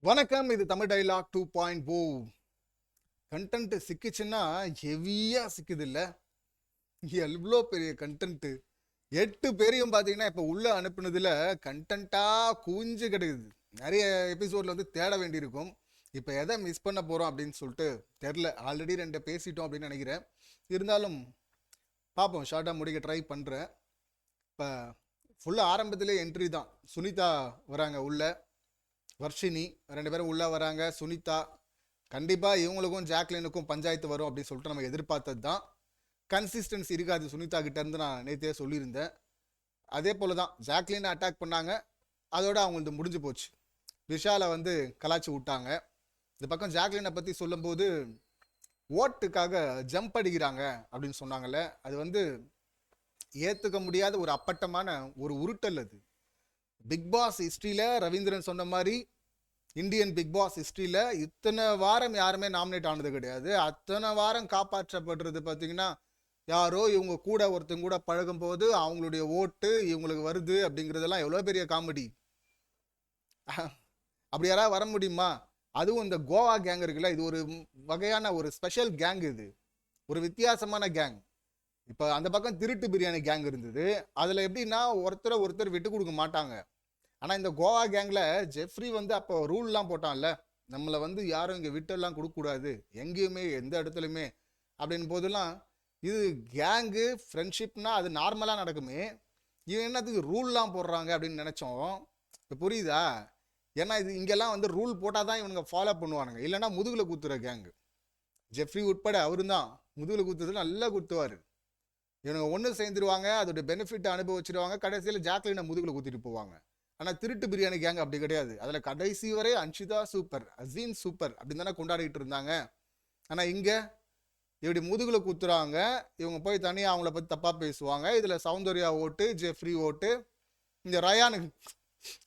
வணக்கம். இது Tamil dialogue 2.0. Content சிக்கிச்சுன்னா ஹெவியா சிக்குது இல்ல. எவ்வளோ பெரிய கண்டென்ட். 8 பேரையும் பார்த்தீங்கன்னா இப்போ உள்ள அனுப்புனதுல கண்டென்ட்டா குவிஞ்சு கிடக்குது. நிறைய எபிசோட்ல வந்து தேட வேண்டியிருக்கும். இப்போ எதை மிஸ் பண்ண போறோம் அப்படின்னு சொல்லிட்டு தெரில. ஆல்ரெடி 2 பேசிட்டோம் அப்படின்னு நினைக்கிறேன். இருந்தாலும் பார்ப்போம், ஷார்ட்டாக முடிக்க ட்ரை பண்ணுறேன். இப்போ ஃபுல்லாக ஆரம்பத்திலே என்ட்ரி தான். சுனிதா வராங்க உள்ள, வர்ஷினி 2 பேரும் உள்ளே வராங்க. சுனிதா கண்டிப்பாக இவங்களுக்கும் ஜாக்லினுக்கும் பஞ்சாயத்து வரும் அப்படின்னு சொல்லிட்டு நம்ம எதிர்பார்த்தது தான். கன்சிஸ்டன்சி இருக்காது சுனிதா கிட்ட இருந்து, நான் நேற்றே சொல்லியிருந்தேன். அதே போல தான் ஜாக்லினை அட்டாக் பண்ணாங்க, அதோட அவங்களுக்கு முடிஞ்சு போச்சு. விஷாலை வந்து கலாச்சி விட்டாங்க. இந்த பக்கம் ஜாக்லினை பற்றி சொல்லும்போது ஓட்டுக்காக ஜம்ப் அடிக்கிறாங்க அப்படின்னு சொன்னாங்கல்ல, அது வந்து ஏற்றுக்க முடியாத ஒரு அப்பட்டமான ஒரு உருட்டல். அது பிக் பாஸ் ஹிஸ்ட்ரியில் ரவீந்திரன் சொன்ன மாதிரி இந்தியன் பிக் பாஸ் ஹிஸ்ட்ரியில் இத்தனை வாரம் யாருமே நாமினேட் ஆனது கிடையாது. அத்தனை வாரம் காப்பாற்றப்படுறது பார்த்தீங்கன்னா யாரோ இவங்க கூட ஒருத்தங்க கூட பழகும் போது அவங்களுடைய ஓட்டு இவங்களுக்கு வருது அப்படிங்கிறதெல்லாம் எவ்வளோ பெரிய காமெடி. அப்படி யாராவது வர முடியுமா? அதுவும் இந்த கோவா கேங் இருக்குல்ல, இது ஒரு வகையான ஒரு ஸ்பெஷல் கேங். இது ஒரு வித்தியாசமான கேங். இப்போ அந்த பக்கம் திருட்டு பிரியாணி கேங் இருந்தது. அதில் எப்படின்னா ஒருத்தர் விட்டு கொடுக்க மாட்டாங்க. ஆனால் இந்த கோவா கேங்கில் ஜெஃப்ரி வந்து அப்போ ரூல்லாம் போட்டான்ல, நம்மளை வந்து யாரும் இங்கே விட்டெல்லாம் கொடுக்கக்கூடாது எங்கேயுமே எந்த இடத்துலையுமே அப்படின் போதெல்லாம், இது கேங்கு ஃப்ரெண்ட்ஷிப்னா அது நார்மலாக நடக்குமே, இவன் என்னத்துக்கு ரூல்லாம் போடுறாங்க அப்படின்னு நினச்சோம். இப்போ புரியுதா? ஏன்னா இது இங்கெல்லாம் வந்து ரூல் போட்டால் தான் இவனுங்க ஃபாலோ பண்ணுவானுங்க, இல்லைன்னா முதுகில் குத்துற கேங்கு. ஜெஃப்ரி உட்பட அவரு தான் முதுகில் குத்துறது நல்லா குத்துவார். இவனுங்க ஒன்று சேர்ந்துருவாங்க, அதோட பெனிஃபிட் அனுபவிச்சிருவாங்க, கடைசியில் ஜாக்லினை முதுகில் குத்திட்டு போவாங்க. ஆனால் திருட்டு பிரியாணி கேங் அப்படி கிடையாது. அதில் கடைசி வரை அன்ஷிதா சூப்பர், அசீன் சூப்பர் அப்படின்னு தானே கொண்டாடிட்டு இருந்தாங்க. ஆனால் இங்கே இப்படி முதுகில் குத்துறாங்க, இவங்க போய் தனியாக அவங்கள பற்றி தப்பாக பேசுவாங்க. இதில் சௌந்தர்யா ஓட்டு, ஜெஃப்ரி ஓட்டு, இந்த ரயானுக்கு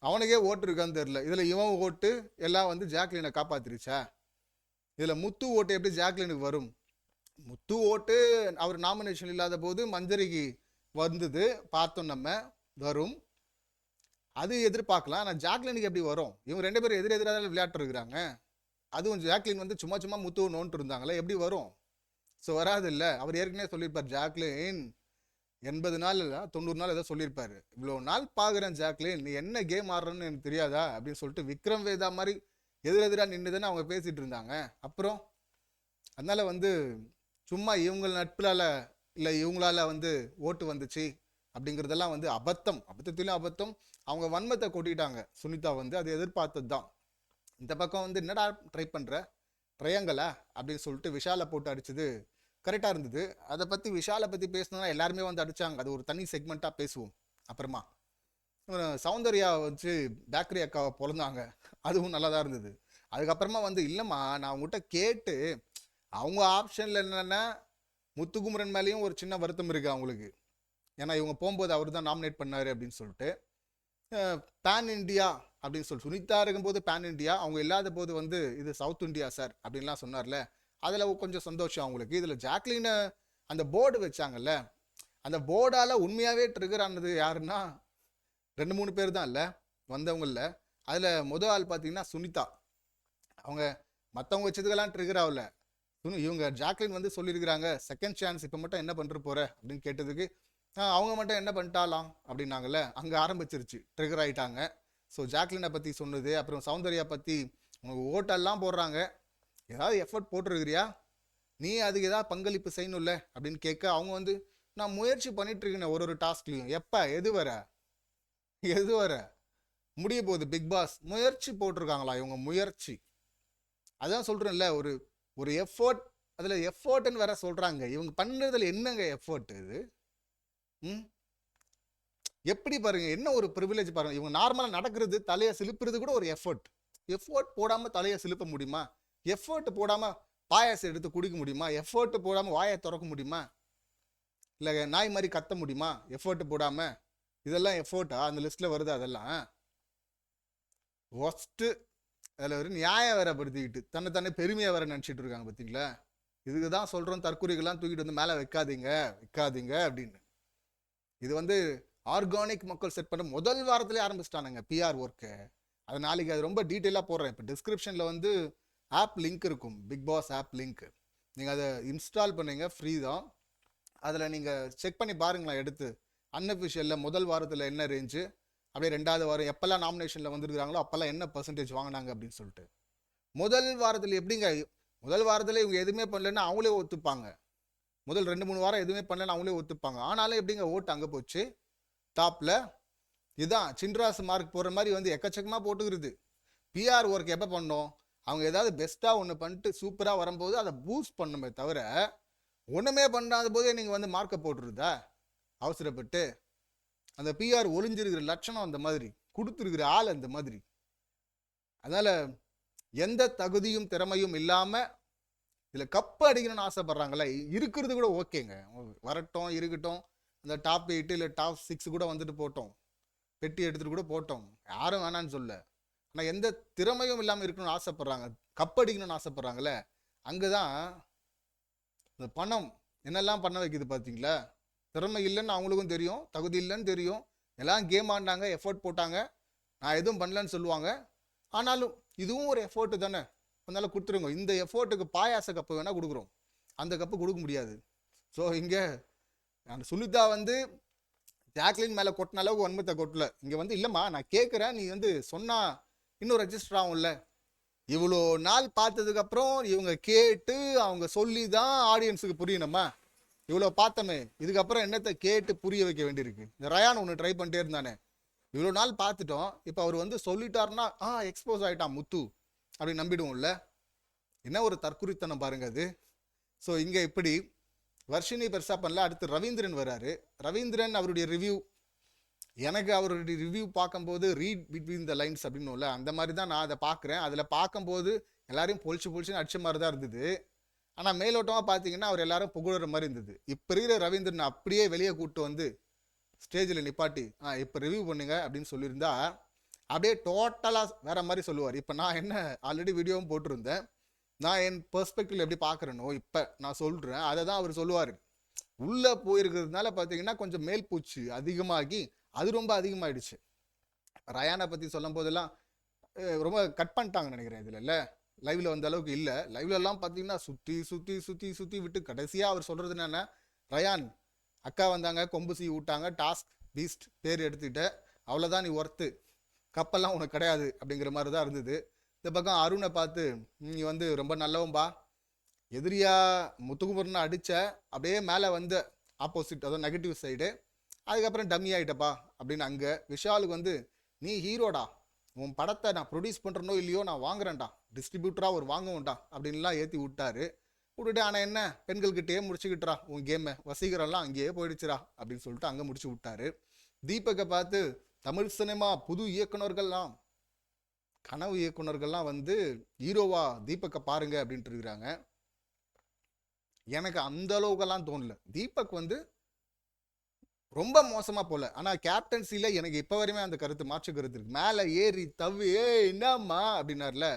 அவனுக்கே ஓட்டு இருக்கான்னு தெரில, இதில் இவன் ஓட்டு எல்லாம் வந்து ஜாக்லினை காப்பாத்திருச்சா? இதில் முத்து ஓட்டு எப்படி ஜாக்லினுக்கு வரும்? முத்து ஓட்டு அவர் நாமினேஷன் இல்லாத போது மஞ்சரிக்கு வந்தது, பார்த்தோம் நம்ம, வரும், அது எதிர்பார்க்கலாம். ஆனால் ஜாக்லினுக்கு எப்படி வரும்? இவங்க 2 பேரும் எதிராக விளையாட்டு இருக்கிறாங்க. அதுவும் ஜாக்லின் வந்து சும்மா சும்மா முத்து நோன்ட்டு இருந்தாங்களே, எப்படி வரும்? ஸோ வராது இல்லை. அவர் ஏற்கனவே சொல்லியிருப்பார், ஜாக்லின் 80 நாள் 90 நாள் ஏதோ சொல்லியிருப்பாரு, இவ்வளோ நாள் பார்க்குறேன் ஜாக்லின், நீ என்ன கேம் ஆடுறன்னு எனக்கு தெரியாதா அப்படின்னு சொல்லிட்டு விக்ரம் வேதா மாதிரி எதிரெதிராக நின்றுதானே அவங்க பேசிகிட்டு இருந்தாங்க. அப்புறம் அதனால் வந்து சும்மா இவங்க நட்புலால் இல்லை இவங்களால வந்து ஓட்டு வந்துச்சு அப்படிங்கிறதெல்லாம் வந்து அபத்தம், அபத்தத்திலும் அபத்தம். அவங்க வன்மத்தை கொட்டிட்டாங்க சுனிதா வந்து, அது எதிர்பார்த்தது தான். இந்த பக்கம் வந்து என்னடா ட்ரை பண்ணுற ட்ரையங்கலா அப்படின்னு சொல்லிட்டு விஷாலை போட்டு அடிச்சது கரெக்டாக இருந்தது. அதை பற்றி விஷாலை பற்றி பேசணும்னா எல்லாருமே வந்து அடித்தாங்க, அது ஒரு தனி செக்மெண்ட்டாக பேசுவோம். அப்புறமா சௌந்தர்யா வச்சு பேக்கரி அக்காவை பொழந்தாங்க, அதுவும் நல்லா தான் இருந்தது. அதுக்கப்புறமா வந்து இல்லைம்மா நான் உங்கள்கிட்ட கேட்டு, அவங்க ஆப்ஷனில் என்னென்னா முத்துக்குமரன் மேலேயும் ஒரு சின்ன வருத்தம் இருக்குது அவங்களுக்கு. ஏன்னா இவங்க போகும்போது அவர் தான் நாமினேட் பண்ணார் அப்படின்னு சொல்லிட்டு, பேன் இண்டியா அப்படின்னு சொல்லி சுனிதா இருக்கும்போது பேன் இண்டியா, அவங்க இல்லாத போது வந்து இது சவுத் இண்டியா சார் அப்படின்லாம் சொன்னார்ல, அதில் கொஞ்சம் சந்தோஷம் அவங்களுக்கு. இதில் ஜாக்லினை அந்த போர்டு வச்சாங்கல்ல, அந்த போர்டால் உண்மையாகவே ட்ரிகர் ஆனது யாருன்னா 2-3 பேர் தான் இல்லை வந்தவங்களில். அதில் முதல் ஆள் பார்த்தீங்கன்னா சுனிதா. அவங்க மற்றவங்க வச்சதுக்கெல்லாம் ட்ரிகர் ஆகல. இவங்க ஜாக்லின் வந்து சொல்லியிருக்கிறாங்க, செகண்ட் சான்ஸ் இப்போ மட்டும் என்ன பண்ணுற போகிற அப்படின்னு கேட்டதுக்கு அவங்க மட்டும் என்ன பண்ணிட்டாலாம் அப்படின்னாங்கல்ல, அங்கே ஆரம்பிச்சிருச்சு, ட்ரிகர் ஆகிட்டாங்க. ஸோ ஜாக்லினை பற்றி சொன்னது, அப்புறம் சௌந்தர்யா பற்றி உனக்கு ஓட்டெல்லாம் போடுறாங்க, ஏதாவது எஃபர்ட் போட்டுருக்கிறியா நீ, அதுக்கு ஏதாவது பங்களிப்பு செய்யணும்ல அப்படின்னு கேட்க, அவங்க வந்து நான் முயற்சி பண்ணிட்டு இருக்கேன் ஒரு டாஸ்க்லையும். எப்போ எது வர முடிய போகுது பிக் பாஸ்? முயற்சி போட்டிருக்காங்களா இவங்க? முயற்சி, அதான் சொல்கிறேன்ல, ஒரு ஒரு எஃபோர்ட், அதில் எஃபோர்ட்னு வேற சொல்கிறாங்க. இவங்க பண்ணுறதுல என்னங்க எஃபோர்ட் இது? எப்படி பாருங்க, என்ன ஒரு ப்ரிவிலேஜ் பாருங்க. இவங்க நார்மலாக நடக்கிறது, தலையை சிலுப்புறது கூட ஒரு எஃபோர்ட். எஃபோர்ட் போடாமல் தலையை சிலுப்ப முடியுமா? எஃபோர்ட் போடாமல் பாயாசம் எடுத்து குடிக்க முடியுமா? எஃபோர்ட் போடாமல் வாயை திறக்க முடியுமா? இல்லை நாய் மாதிரி கத்த முடியுமா எஃபோர்ட் போடாமல்? இதெல்லாம் எஃபோர்ட்டா? அந்த லிஸ்ட்டில் வருது அதெல்லாம். ஒஸ்ட்டு. அதில் ஒரு நியாயம் வேற படுத்திக்கிட்டு தன்னை பெருமையாக வேற நினச்சிட்டு இருக்காங்க பார்த்தீங்களா? இதுக்கு தான் சொல்கிறோம், தற்கொலைகள்லாம் தூக்கிட்டு வந்து மேலே வைக்காதீங்க அப்படின்னு. இது வந்து ஆர்கானிக் மக்கள் செட் பண்ண முதல் வாரத்திலே ஆரம்பிச்சிட்டானுங்க பிஆர் ஒர்க்கு. அது நாளைக்கு அது ரொம்ப டீட்டெயிலாக போடுறேன். இப்போ டிஸ்கிரிப்ஷனில் வந்து ஆப் லிங்க் இருக்கும், பிக் பாஸ் ஆப் லிங்க். நீங்கள் அதை இன்ஸ்டால் பண்ணுங்க, ஃப்ரீ தான். அதில் நீங்கள் செக் பண்ணி பாருங்களேன் எடுத்து. அன்அஃபிஷியலில் முதல் வாரத்தில் என்ன ரேஞ்சு, அப்படியே 2வது வாரம் எப்போல்லாம் நாமினேஷனில் வந்துருக்காங்களோ அப்போல்லாம் என்ன பர்சன்டேஜ் வாங்கினாங்க அப்படின்னு சொல்லிட்டு. முதல் வாரத்தில் எப்படிங்க, முதல் வாரத்தில் இவங்க எதுவுமே பண்ணலன்னா அவங்களே ஒத்துப்பாங்க. முதல் 2-3 வாரம் எதுவுமே பண்ணலன்னு அவங்களே ஒத்துப்பாங்க. ஆனாலும் எப்படிங்க ஓட்டு அங்கே போச்சு டாப்பில். இதுதான் சின்ராஸ் மார்க் போடுற மாதிரி வந்து எக்கச்சக்கமாக போட்டுக்கிறது. பிஆர் ஒர்க் எப்போ பண்ணோம், அவங்க ஏதாவது பெஸ்ட்டாக ஒன்று பண்ணிட்டு சூப்பராக வரும்போது அதை பூஸ்ட் பண்ணுமே தவிர, ஒன்றுமே பண்ணாத போதே நீங்கள் வந்து மார்க்கை போட்டுருதா அவசரப்பட்டு. அந்த பிஆர் ஒளிஞ்சிருக்கிற லட்சணம் அந்த மாதிரி, கொடுத்துருக்கிற ஆள் அந்த மாதிரி. அதனால் எந்த தகுதியும் திறமையும் இல்லாமல் இதில் கப்பு அடிக்கணும்னு ஆசைப்பட்றாங்களே, இருக்கிறது கூட ஓகேங்க, வரட்டும் இருக்கட்டும். இந்த டாப் 8 இல்லை டாப் 6 கூட வந்துட்டு போட்டோம், பெட்டி எடுத்துகிட்டு கூட போட்டோம், யாரும் வேணான்னு சொல்ல. ஆனால் எந்த திறமையும் இல்லாமல் இருக்கணும்னு ஆசைப்பட்றாங்க, கப்படிக்கணும்னு ஆசைப்பட்றாங்களே, அங்கே தான் இந்த பணம் என்னெல்லாம் பண்ண வைக்குது பார்த்தீங்களா. திறமை இல்லைன்னு அவங்களுக்கும் தெரியும், தகுதி இல்லைன்னு தெரியும். எல்லாம் கேம் ஆடினாங்க, எஃபோர்ட் போட்டாங்க, நான் எதுவும் பண்ணலன்னு சொல்லுவாங்க. ஆனாலும் இதுவும் ஒரு எஃபோர்ட்டு தானே, அதனால் கொடுத்துருங்க. இந்த எஃபோர்ட்டுக்கு பாயாச கப்பு வேணால் கொடுக்குறோம், அந்த கப்பு கொடுக்க முடியாது. ஸோ இங்கே அந்த சுனிதா வந்து ஜாக்லின் மேலே கொட்டின அளவுக்கு வன்மத்தை கொட்டல. இங்கே வந்து இல்லைம்மா நான் கேட்குறேன், நீ வந்து சொன்னால் இன்னும் ரெஜிஸ்டர் ஆகும்ல. இவ்வளோ நாள் பார்த்ததுக்கப்புறம் இவங்க கேட்டு அவங்க சொல்லி தான் ஆடியன்ஸுக்கு புரியணுமா. இவ்வளோ பார்த்தோமே, இதுக்கப்புறம் என்னத்தை கேட்டு புரிய வைக்க வேண்டியிருக்கு. இந்த ரயான் ஒன்று ட்ரை பண்ணிட்டே இருந்தானே, இவ்வளோ நாள் பார்த்துட்டோம், இப்போ அவர் வந்து சொல்லிட்டாருன்னா எக்ஸ்போஸ் ஆகிட்டான் முத்து அப்படி நம்பிடுவோம்ல. என்ன ஒரு தற்குறித்தனம் பாருங்க அது. ஸோ இங்கே இப்படி வர்ஷினி பெருசாக பண்ணல. அடுத்து ரவீந்திரன் வராரு. ரவீந்திரன் அவருடைய ரிவ்யூ, எனக்கு அவருடைய ரிவ்யூ பார்க்கும்போது ரீட் பிட்வீன் த லைன்ஸ் அப்படின்னும்ல, அந்த மாதிரி தான் நான் அதை பார்க்குறேன். அதில் பார்க்கும்போது எல்லாரையும் பொழிச்சுன்னு அடிச்ச மாதிரி தான் இருந்தது. ஆனால் மேலோட்டமாக பார்த்தீங்கன்னா அவர் எல்லாரும் புகழுற மாதிரி இருந்தது. இப்போ இருக்கிற ரவீந்திரன் அப்படியே வெளியே கூப்பிட்டு வந்து ஸ்டேஜில் நிப்பாட்டி இப்போ ரிவ்யூ பண்ணுங்க அப்படின்னு சொல்லியிருந்தா அப்படியே டோட்டலாக வேற மாதிரி சொல்லுவார். இப்போ நான் என்ன ஆல்ரெடி வீடியோவும் போட்டிருந்தேன், நான் என் பெர்ஸ்பெக்டிவ் எப்படி பார்க்குறேனோ இப்போ நான் சொல்கிறேன், அதை தான் அவர் சொல்லுவார். உள்ளே போயிருக்கிறதுனால பார்த்தீங்கன்னா கொஞ்சம் மேல் பூச்சி அதிகமாகி அது ரொம்ப அதிகமாகிடுச்சு. ரயானை பற்றி சொல்லும் போதெல்லாம் ரொம்ப கட் பண்ணிட்டாங்கன்னு நினைக்கிறேன். இதில் இல்லை, லைவில் வந்த அளவுக்கு இல்லை. லைவ்லலாம் பார்த்தீங்கன்னா சுற்றி சுற்றி சுற்றி சுற்றி விட்டு கடைசியாக அவர் சொல்கிறது என்னென்னா, ரயான் அக்கா வந்தாங்க, கொம்பு சீ விட்டாங்க, டாஸ்க் பீஸ்ட் பேர் எடுத்துக்கிட்ட, அவ்வளோதான் நீ ஒர்த்து, கப்பெல்லாம் உனக்கு கிடையாது அப்படிங்கிற மாதிரி தான் இருந்தது. இந்த பக்கம் அருணை பார்த்து நீ வந்து ரொம்ப நல்லவன்பா, எதிரியா முத்துக்குமரனை அடித்த அப்படியே மேலே வந்து ஆப்போசிட், அதாவது நெகட்டிவ் சைடு, அதுக்கப்புறம் டம்மி ஆகிட்டப்பா அப்படின்னு. அங்கே விஷாலுக்கு வந்து நீ ஹீரோடா, உன் படத்தை நான் ப்ரொடியூஸ் பண்ணுறனோ இல்லையோ நான் வாங்குறேன்டா, டிஸ்ட்ரிபியூட்டராக ஒரு வாங்குவேன்டா அப்படின்லாம் ஏற்றி விட்டாரு. விட்டுட்டு ஆனால் என்ன பெண்கள்கிட்டயே முடிச்சுக்கிட்டுறா உன் கேமை, வசீகரெல்லாம் அங்கேயே போயிடுச்சுரா அப்படின்னு சொல்லிட்டு அங்கே முடிச்சு விட்டாரு. தீபக்கை பார்த்து தமிழ் சினிமா புது இயக்குனர்கள்லாம், கனவு இயக்குனர்கள்லாம் வந்து ஹீரோவா தீபக்கை பாருங்க அப்படின்ட்டு இருக்கிறாங்க. எனக்கு அந்த அளவுக்கெல்லாம் தோணல. தீபக் வந்து ரொம்ப மோசமாக போல. ஆனால் கேப்டன்சியில் எனக்கு இப்போ வரையுமே அந்த கருத்து, மாற்று கருத்து இருக்கு. மேலே ஏறி தவி என்னம்மா அப்படின்னார்ல,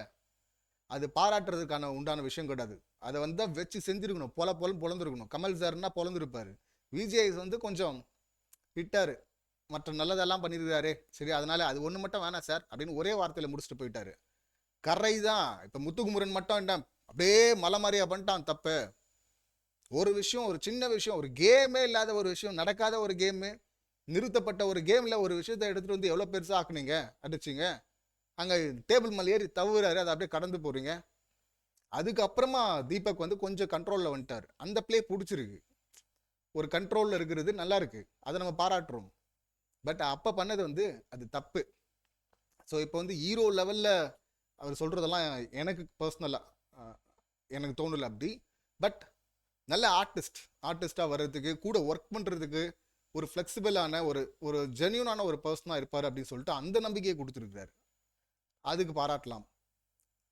அது பாராட்டுறதுக்கான உண்டான விஷயம் கிடையாது. அதை வந்து தான் வச்சு செஞ்சுருக்கணும், பொழந்துருக்கணும். கமல் சார்னா பொழந்துருப்பார். விஜய் வந்து கொஞ்சம் விட்டார், மற்ற நல்லதெல்லாம் பண்ணியிருக்காரு, சரி அதனால அது ஒன்று மட்டும் வேணாம் சார் அப்படின்னு ஒரே வார்த்தையில் முடிச்சுட்டு போயிட்டாரு. கரை தான். இப்போ முத்துக்குமரன் மட்டும் என்ன அப்படியே மலை மாதிரியா பண்ணிட்டான் தப்பு. ஒரு விஷயம், ஒரு சின்ன விஷயம், ஒரு கேமே இல்லாத ஒரு விஷயம், நடக்காத ஒரு கேமு, நிறுத்தப்பட்ட ஒரு கேமில் ஒரு விஷயத்தை எடுத்துகிட்டு வந்து எவ்வளோ பெருசாக ஆக்குனீங்க, அடிச்சிங்க. அங்கே டேபிள் மேலே ஏறி தவுறாரு, அதை அப்படியே கடந்து போகிறீங்க. அதுக்கப்புறமா தீபக் வந்து கொஞ்சம் கண்ட்ரோலில் வந்துட்டார். அந்த பிளே பிடிச்சிருக்கு, ஒரு கண்ட்ரோலில் இருக்கிறது நல்லா இருக்கு, அதை நம்ம பாராட்டுறோம். பட் அப்போ பண்ணது வந்து அது தப்பு. ஸோ இப்போ வந்து ஹீரோ லெவலில் அவர் சொல்கிறதெல்லாம் எனக்கு பர்சனலாக எனக்கு தோணலை அப்படி. பட் நல்ல ஆர்டிஸ்டாக வர்றதுக்கு, கூட ஒர்க் பண்ணுறதுக்கு ஒரு ஃப்ளெக்சிபிளான ஒரு ஜென்யூனான ஒரு பர்சனாக இருப்பார் அப்படின்னு சொல்லிட்டு அந்த நம்பிக்கையை கொடுத்துருக்காரு. அதுக்கு பாராட்டலாம்.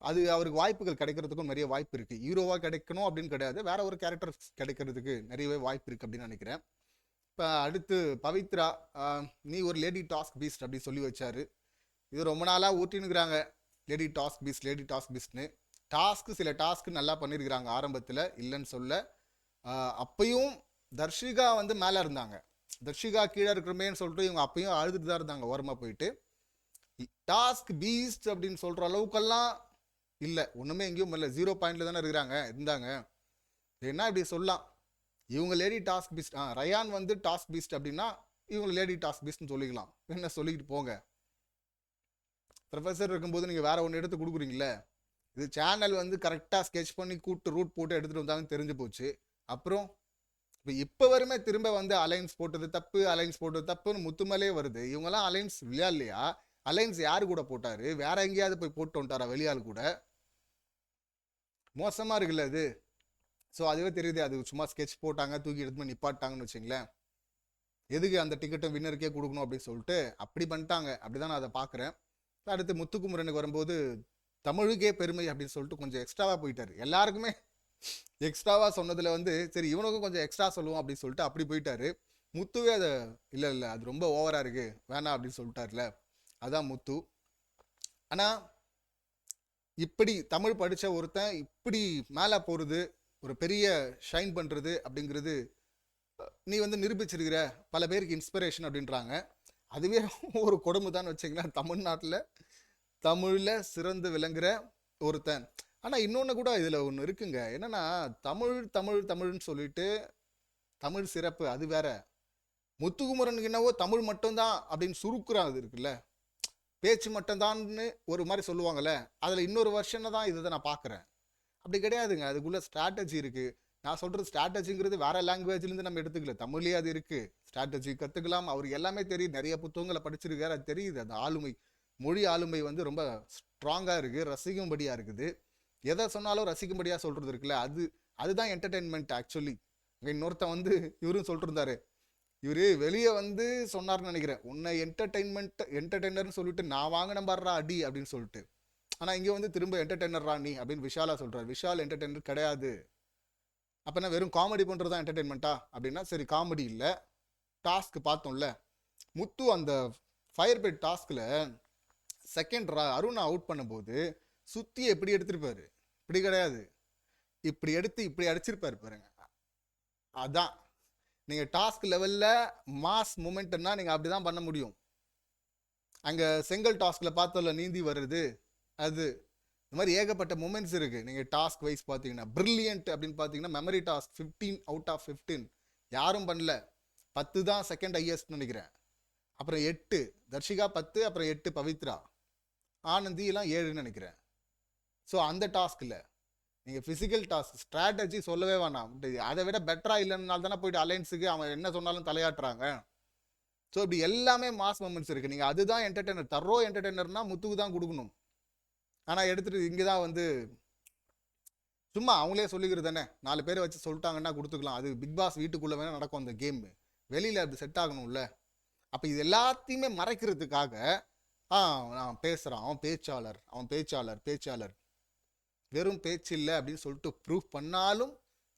அது அவருக்கு வாய்ப்புகள் கிடைக்கிறதுக்கும் நிறைய வாய்ப்பு இருக்குது. ஹீரோவாக கிடைக்கணும் அப்படின்னு கிடையாது, வேற ஒரு கேரக்டர் கிடைக்கிறதுக்கு நிறையவே வாய்ப்பு இருக்குது அப்படின்னு நினைக்கிறேன். இப்போ அடுத்து பவித்ரா, நீ ஒரு லேடி டாஸ்க் பீஸ்ட் அப்படி சொல்லி வச்சாரு. இது ரொம்ப நாளாக ஊட்டினுக்கிறாங்க, லேடி டாஸ்க் பீஸ்ட்னு. சில டாஸ்க்கு நல்லா பண்ணியிருக்கிறாங்க ஆரம்பத்தில், இல்லைன்னு சொல்ல. அப்பையும் தர்ஷிகா வந்து மேலே இருந்தாங்க, தர்ஷிகா கீழே இருக்கிறமேன்னு சொல்லிட்டு இவங்க அப்பையும் அழுதுட்டு தான் இருந்தாங்க ஓரமாக போயிட்டு. டாஸ்க் பீஸ்ட் அப்படின்னு சொல்ற அளவுக்கெல்லாம் இல்லை, ஒன்றுமே எங்கேயும் இல்லை, 0 பாயிண்ட்ல தானே இருந்தாங்க. என்ன இப்படி சொல்லலாம், இவங்க லேடி டாஸ்க் பீஸ்ட், ரயான் வந்து டாஸ்க் பீஸ்ட் அப்படின்னா இவங்க லேடி டாஸ்க் பீஸ்ட்னு சொல்லிக்கலாம். என்ன சொல்லிக்கிட்டு போங்க. ப்ரொஃபஸர் இருக்கும்போது நீங்கள் வேற ஒன்று எடுத்து கொடுக்குறீங்களே. இது சேனல் வந்து கரெக்டாக ஸ்கெட்ச் பண்ணி கூட்டு ரூட் போட்டு எடுத்துகிட்டு வந்தாங்கன்னு தெரிஞ்சு போச்சு. அப்புறம் இப்போ வரைமே திரும்ப வந்து அலைன்ஸ் போட்டது தப்புன்னு முத்துமலே வருது. இவங்கெல்லாம் அலைன்ஸ் விளையாடலையா? அலைன்ஸ் யாரு கூட போட்டாரு? வேற எங்கேயாவது போய் போட்டு வந்துட்டாரா வெளியாள் கூட? மோசமா இருக்குல்ல அது. ஸோ அதுவே தெரியுது, அது சும்மா ஸ்கெட்ச் போட்டாங்க, தூக்கி எடுத்து நிப்பாட்டாங்கன்னு வச்சுங்களேன். எதுக்கு அந்த டிக்கெட்டை வின்னருக்கே கொடுக்கணும் அப்படின்னு சொல்லிட்டு அப்படி பண்ணிட்டாங்க. அப்படிதான் நான் அதை பார்க்குறேன். அடுத்து முத்துக்குமரனுக்கு வரும்போது தமிழுக்கே பெருமை அப்படின்னு சொல்லிட்டு கொஞ்சம் எக்ஸ்ட்ராவாக போயிட்டாரு. எல்லாருக்குமே எக்ஸ்ட்ராவாக சொன்னதில் வந்து சரி இவனுக்கும் கொஞ்சம் எக்ஸ்ட்ரா சொல்லுவோம் அப்படின்னு சொல்லிட்டு அப்படி போயிட்டாரு. முத்துவே அதை இல்லை அது ரொம்ப ஓவராக இருக்கு வேணாம் அப்படின்னு சொல்லிட்டார்ல, அதான் முத்து. ஆனால் இப்படி தமிழ் படித்த ஒருத்தன் இப்படி மேலே போகிறது, ஒரு பெரிய ஷைன் பண்ணுறது அப்படிங்கிறது நீ வந்து நிரூபிச்சிருக்கிற, பல பேருக்கு இன்ஸ்பிரேஷன் அப்படின்றாங்க. அதுவே ஒரு கொடுமை தான் வச்சிங்களேன். தமிழ்நாட்டில் தமிழில் சிறந்து விளங்குற ஒருத்தன். ஆனால் இன்னொன்று கூட இதில் ஒன்று இருக்குங்க. என்னன்னா தமிழ்னு சொல்லிட்டு தமிழ் சிறப்பு அது வேற. முத்துக்குமரனுக்கு என்னவோ தமிழ் மட்டும்தான் அப்படின்னு சுருக்குறாங்க இருக்குல்ல, பேச்சு மட்டும்தான்னு ஒரு மாதிரி சொல்லுவாங்கல்ல, அதில் இன்னொரு வருஷனை தான் இதை நான் பார்க்குறேன். அப்படி கிடையாதுங்க, அதுக்குள்ளே ஸ்ட்ராட்டஜி இருக்குது. நான் சொல்கிறது ஸ்ட்ராட்டஜிங்கிறது வேற லாங்குவேஜ்லேருந்து நம்ம எடுத்துக்கல, தமிழ்லேயே அது இருக்குது. ஸ்ட்ராட்டஜி கற்றுக்கலாம், அவருக்கு எல்லாமே தெரியும், நிறைய புத்தகங்களை படிச்சிருக்காரு, அது தெரியுது. அந்த ஆளுமை, மொழி ஆளுமை வந்து ரொம்ப ஸ்ட்ராங்காக இருக்குது, ரசிக்கும்படியாக இருக்குது. எதை சொன்னாலும் ரசிக்கும்படியாக சொல்கிறது இருக்குல்ல, அதுதான் என்டர்டெயின்மெண்ட் ஆக்சுவலி. இன்னொருத்தன் வந்து இவரும் சொல்லிட்டு இருந்தாரு, இவரு வெளியே வந்து சொன்னார்னு நினைக்கிறேன், உன்னை என்டர்டெய்னர்னு சொல்லிட்டு நான் வாங்கின பாடுறா அடி அப்படின்னு சொல்லிட்டு. ஆனால் இங்கே வந்து திரும்ப என்டர்டெய்னர்ரா நீ அப்படின்னு விஷாலா சொல்கிறார். விஷால் என்டர்டெய்னர் கிடையாது. அப்போ என்ன வெறும் காமெடி பண்ணுறது தான் என்டர்டெயின்மெண்ட்டா அப்படின்னா, சரி காமெடி இல்லை, டாஸ்க் பார்த்தோம்ல. முத்து அந்த ஃபயர் பிட் டாஸ்கில் செகண்ட் அருணை அவுட் பண்ணும்போது சுற்றி எப்படி எடுத்திருப்பாரு, இப்படி கிடையாது, இப்படி எடுத்து இப்படி அடிச்சிருப்பாரு பாருங்க. அதான் நீங்கள் டாஸ்க் லெவலில் மாஸ் மூமெண்ட்னா நீங்கள் அப்படி தான் பண்ண முடியும். அங்கே செங்கல் டாஸ்கில் பார்த்தோம்ல நீந்தி வருது, அது இந்த மாதிரி ஏகப்பட்ட மூமெண்ட்ஸ் இருக்குது. நீங்கள் டாஸ்க் வைஸ் பார்த்தீங்கன்னா பிரில்லியன்ட் அப்படின்னு பார்த்தீங்கன்னா மெமரி டாஸ்க் 15 அவுட் ஆஃப் 15 யாரும் பண்ணல. 10 தான் செகண்ட் ஹையஸ்ட் நினைக்கிறேன். அப்புறம் 8 தர்ஷிகா, 10, அப்புறம் 8 பவித்ரா, ஆனந்தி எல்லாம் 7ன்னு நினைக்கிறேன். ஸோ அந்த டாஸ்கில் நீங்கள் ஃபிசிக்கல் டாஸ்க் ஸ்ட்ராட்டஜி சொல்லவே வேணாம். அதை விட பெட்டராக இல்லைன்னால தானே போயிட்டு அலைன்ஸுக்கு அவன் என்ன சொன்னாலும் தலையாட்டுறாங்க. ஸோ இப்படி எல்லாமே மாஸ் மூமெண்ட்ஸ் இருக்குது. நீங்கள் அதுதான் என்டர்டெய்னர், தரோ என்டர்டெய்னர்னா முத்துக்கு தான் கொடுக்கணும். ஆனால் எடுத்துகிட்டு இங்கே தான் வந்து சும்மா அவங்களே சொல்லிக்கிறது தானே, 4 பேரை வச்சு சொல்லிட்டாங்கன்னா கொடுத்துக்கலாம். அது பிக் பாஸ் வீட்டுக்குள்ளே வேணால் நடக்கும் அந்த கேம், வெளியில் அது செட் ஆகணும்ல. அப்போ இது எல்லாத்தையுமே மறைக்கிறதுக்காக நான் பேசுகிறான், அவன் பேச்சாளர் வெறும் பேச்சு இல்லை அப்படின்னு சொல்லிட்டு ப்ரூஃப் பண்ணாலும்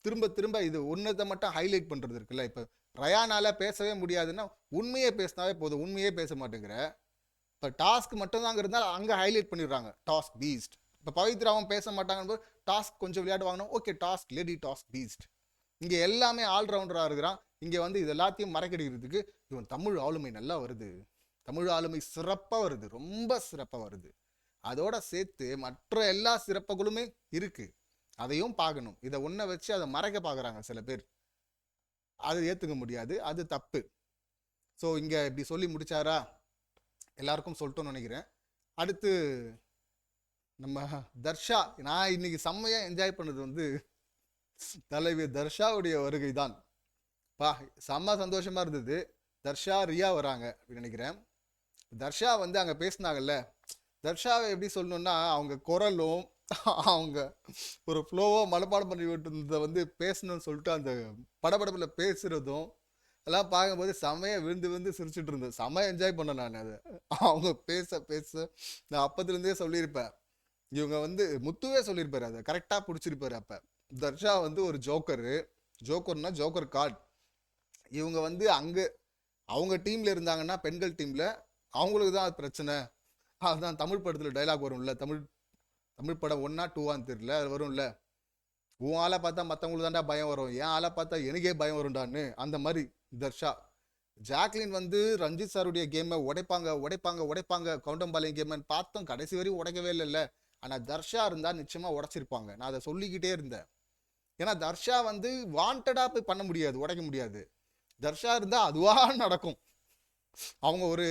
திரும்ப திரும்ப இது ஒன்றத்தை மட்டும் ஹைலைட் பண்ணுறது இருக்குல்ல. இப்போ ரயானால் பேசவே முடியாதுன்னா உண்மையே பேசினாவே போதும், உண்மையே பேச மாட்டேங்கிற. இப்போ டாஸ்க் மட்டும்தாங்க இருந்தால் அங்கே ஹைலைட் பண்ணிடுறாங்க டாஸ்க் பீஸ்ட். இப்போ பவித்ராவும் பேச மாட்டாங்கன்னு டாஸ்க் கொஞ்சம் விளையாடுவாங்கன்னா okay task lady task beast. இங்கே எல்லாமே ஆல்ரவுண்டராக இருக்கிறான். இங்கே வந்து இது எல்லாத்தையும் மறைக்கிறதுக்கு இவன் தமிழ் ஆளுமை நல்லா வருது, தமிழ் ஆளுமை சிறப்பாக வருது, ரொம்ப சிறப்பாக வருது. அதோட சேர்த்து மற்ற எல்லா சிறப்புகளுமே இருக்கு, அதையும் பார்க்கணும். இதை ஒன்றை வச்சு அதை மறைக்க பார்க்குறாங்க சில பேர், அது ஏற்றுக்க முடியாது, அது தப்பு. ஸோ இங்கே இப்படி சொல்லி முடிச்சாரா, எல்லாருக்கும் சொல்லிட்டோன்னு நினைக்கிறேன். அடுத்து நம்ம தர்ஷா. நான் இன்னைக்கு செம்மையாக என்ஜாய் பண்ணது வந்து தலைவி தர்ஷாவுடைய வருகை தான். செம்ம சந்தோஷமா இருந்தது. தர்ஷா ரியா வராங்க அப்படின்னு நினைக்கிறேன். தர்ஷா வந்து அங்கே பேசினாங்கல்ல, தர்ஷாவை எப்படி சொல்லணும்னா அவங்க குரலும் அவங்க ஒரு ஃப்ளோவாக மனப்பாடம் பண்ணி விட்டு வந்து பேசணும்னு சொல்லிட்டு அந்த படபடப்பில் பேசுகிறதும் எல்லாம் பார்க்கும்போது செம்மையாக விழுந்து சிரிச்சுட்டு இருந்தேன். செம்மையாக என்ஜாய் பண்ணேன் நான் அதை. அவங்க பேச நான் அப்பத்துலேருந்தே சொல்லியிருப்பேன், இவங்க வந்து முத்துவே சொல்லியிருப்பாரு, அதை கரெக்டாக பிடிச்சிருப்பாரு. அப்போ தர்ஷா வந்து ஒரு ஜோக்கர்னா ஜோக்கர் கார்டு. இவங்க வந்து அங்கே அவங்க டீமில் இருந்தாங்கன்னா பெண்கள் டீமில் அவங்களுக்கு தான் அது பிரச்சனை. அதுதான் தமிழ் படத்தில் டைலாக் வரும்ல, தமிழ் படம் 1ஆ 2ஆன்னு தெரியல, அது வரும்ல, உன் ஆளை பார்த்தா மற்றவங்களுக்கு தான்டா பயம் வரும், என் ஆளை பார்த்தா எனக்கே பயம் வரும்டான்னு. அந்த மாதிரி தர்ஷா ஜாக்லின் வந்து ரஞ்சித் சாருடைய கேமை உடைப்பாங்க உடைப்பாங்க உடைப்பாங்க கவுண்டம்பாளையம் கேம்னு பார்த்தோம், கடைசி வரையும் உடைக்கவே இல்லைல்ல. ஆனால் தர்ஷா இருந்தால் நிச்சயமாக உடைச்சிருப்பாங்க. நான் அதை சொல்லிக்கிட்டே இருந்தேன். ஏன்னா தர்ஷா வந்து வாண்டடாக போய் பண்ண முடியாது, உடைக்க முடியாது. தர்ஷா இருந்தால் அதுவாக நடக்கும். அவங்க ஒரு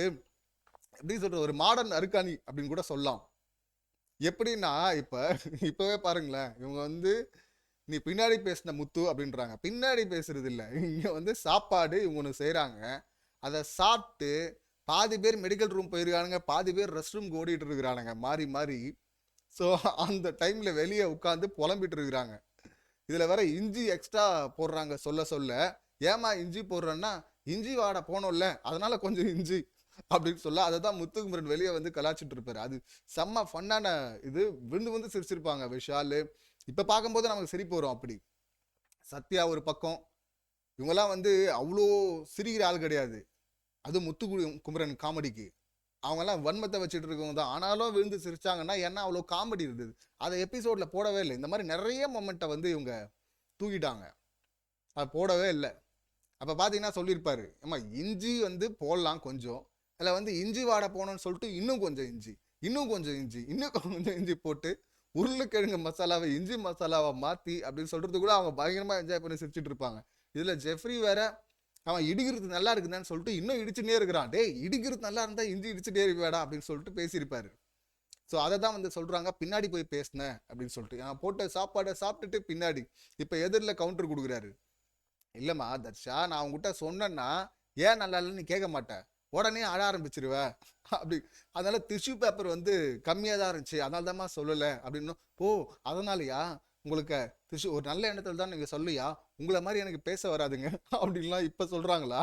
எப்படி சொல்கிறது, ஒரு மாடர்ன் அருக்காணி அப்படின்னு கூட சொல்லலாம். எப்படின்னா இப்போவே பாருங்களேன், இவங்க வந்து நீ பின்னாடி பேசின முத்து அப்படின்றாங்க. பின்னாடி பேசுறது இல்லை, இங்கே வந்து சாப்பாடு இவங்க ஒன்று செய்கிறாங்க. அதை சாப்பிட்டு பாதி பேர் மெடிக்கல் ரூம் போயிருக்கானுங்க, பாதி பேர் ரெஸ்ட் ரூம் ஓடிட்டு இருக்கிறானுங்க மாறி மாறி. ஸோ அந்த டைமில் வெளியே உட்காந்து புலம்பிட்டு இருக்கிறாங்க. இதில் வேற இஞ்சி எக்ஸ்ட்ரா போடுறாங்க சொல்ல சொல்ல. ஏமா இஞ்சி போடுறேன்னா, இஞ்சி வாடை போனோம்ல அதனால கொஞ்சம் இஞ்சி அப்படின்னு சொல்ல, அதை தான் முத்துக்குமரன் வெளியே வந்து கலாச்சிட்டு இருப்பாரு. அது செம்ம ஃபன்னான இது. விழுந்து வந்து சிரிச்சிருப்பாங்க விஷால். இப்போ பார்க்கும்போது நமக்கு சிரிப்பு வரும். அப்படி சத்யா ஒரு பக்கம், இவங்கெல்லாம் வந்து அவ்வளோ சிரிக்கிற ஆள் கிடையாது. அது குமரன் காமெடிக்கு அவங்கெல்லாம் வன்மத்தை வச்சுட்டு இருக்கவங்க தான். ஆனாலும் விழுந்து சிரிச்சாங்கன்னா ஏன்னா அவ்வளோ காமெடி இருந்தது. அதை எபிசோடில் போடவே இல்லை. இந்த மாதிரி நிறைய மொமெண்ட்டை வந்து இவங்க தூக்கிட்டாங்க, அது போடவே இல்லை. அப்போ பார்த்தீங்கன்னா சொல்லியிருப்பாரு, ஏம்மா இஞ்சி வந்து போடலாம் கொஞ்சம், அதில் வந்து இஞ்சி வாடை போகணும்னு சொல்லிட்டு இன்னும் கொஞ்சம் இஞ்சி, இன்னும் கொஞ்சம் இஞ்சி, இன்னும் கொஞ்சம் இஞ்சி போட்டு உருளைக்கிழங்கு மசாலாவை இஞ்சி மசாலாவை மாற்றி அப்படின்னு சொல்கிறது கூட அவங்க பயங்கரமாக என்ஜாய் பண்ணி சிரிச்சிட்டு இருப்பாங்க. இதில் ஜெஃப்ரி வேற அவன் இடிக்கிறது நல்லா இருக்குதான்னு சொல்லிட்டு இன்னும் இடிச்சுட்டே இருக்கிறான். டே இடிக்கிறது நல்லா இருந்தால் இஞ்சி இடிச்சுட்டே இருப்பேடா அப்படின்னு சொல்லிட்டு பேசியிருப்பாரு. ஸோ அதை தான் வந்து சொல்கிறாங்க, பின்னாடி போய் பேசினேன் அப்படின்னு சொல்லிட்டு. நான் போட்ட சாப்பாடை சாப்பிட்டுட்டு பின்னாடி இப்போ எதிரில் கவுண்டர் கொடுக்குறாரு. இல்லைம்மா தர்ஷா, நான் அவங்ககிட்ட சொன்னேன்னா ஏன் நல்லா இல்லைன்னு கேட்க மாட்டேன், உடனே அழ ஆரம்பிச்சிருவேன் அப்படி. அதனால டிஷ்யூ பேப்பர் வந்து கம்மியாக தான் இருந்துச்சு, அதனால தான்மா சொல்லலை அப்படின்னு. ஓ அதனாலயா, உங்களுக்கு டிஷ்யூ ஒரு நல்ல எண்ணத்தில் தான் நீங்கள் சொல்லியா, உங்களை மாதிரி எனக்கு பேச வராதுங்க அப்படின்லாம் இப்போ சொல்கிறாங்களா?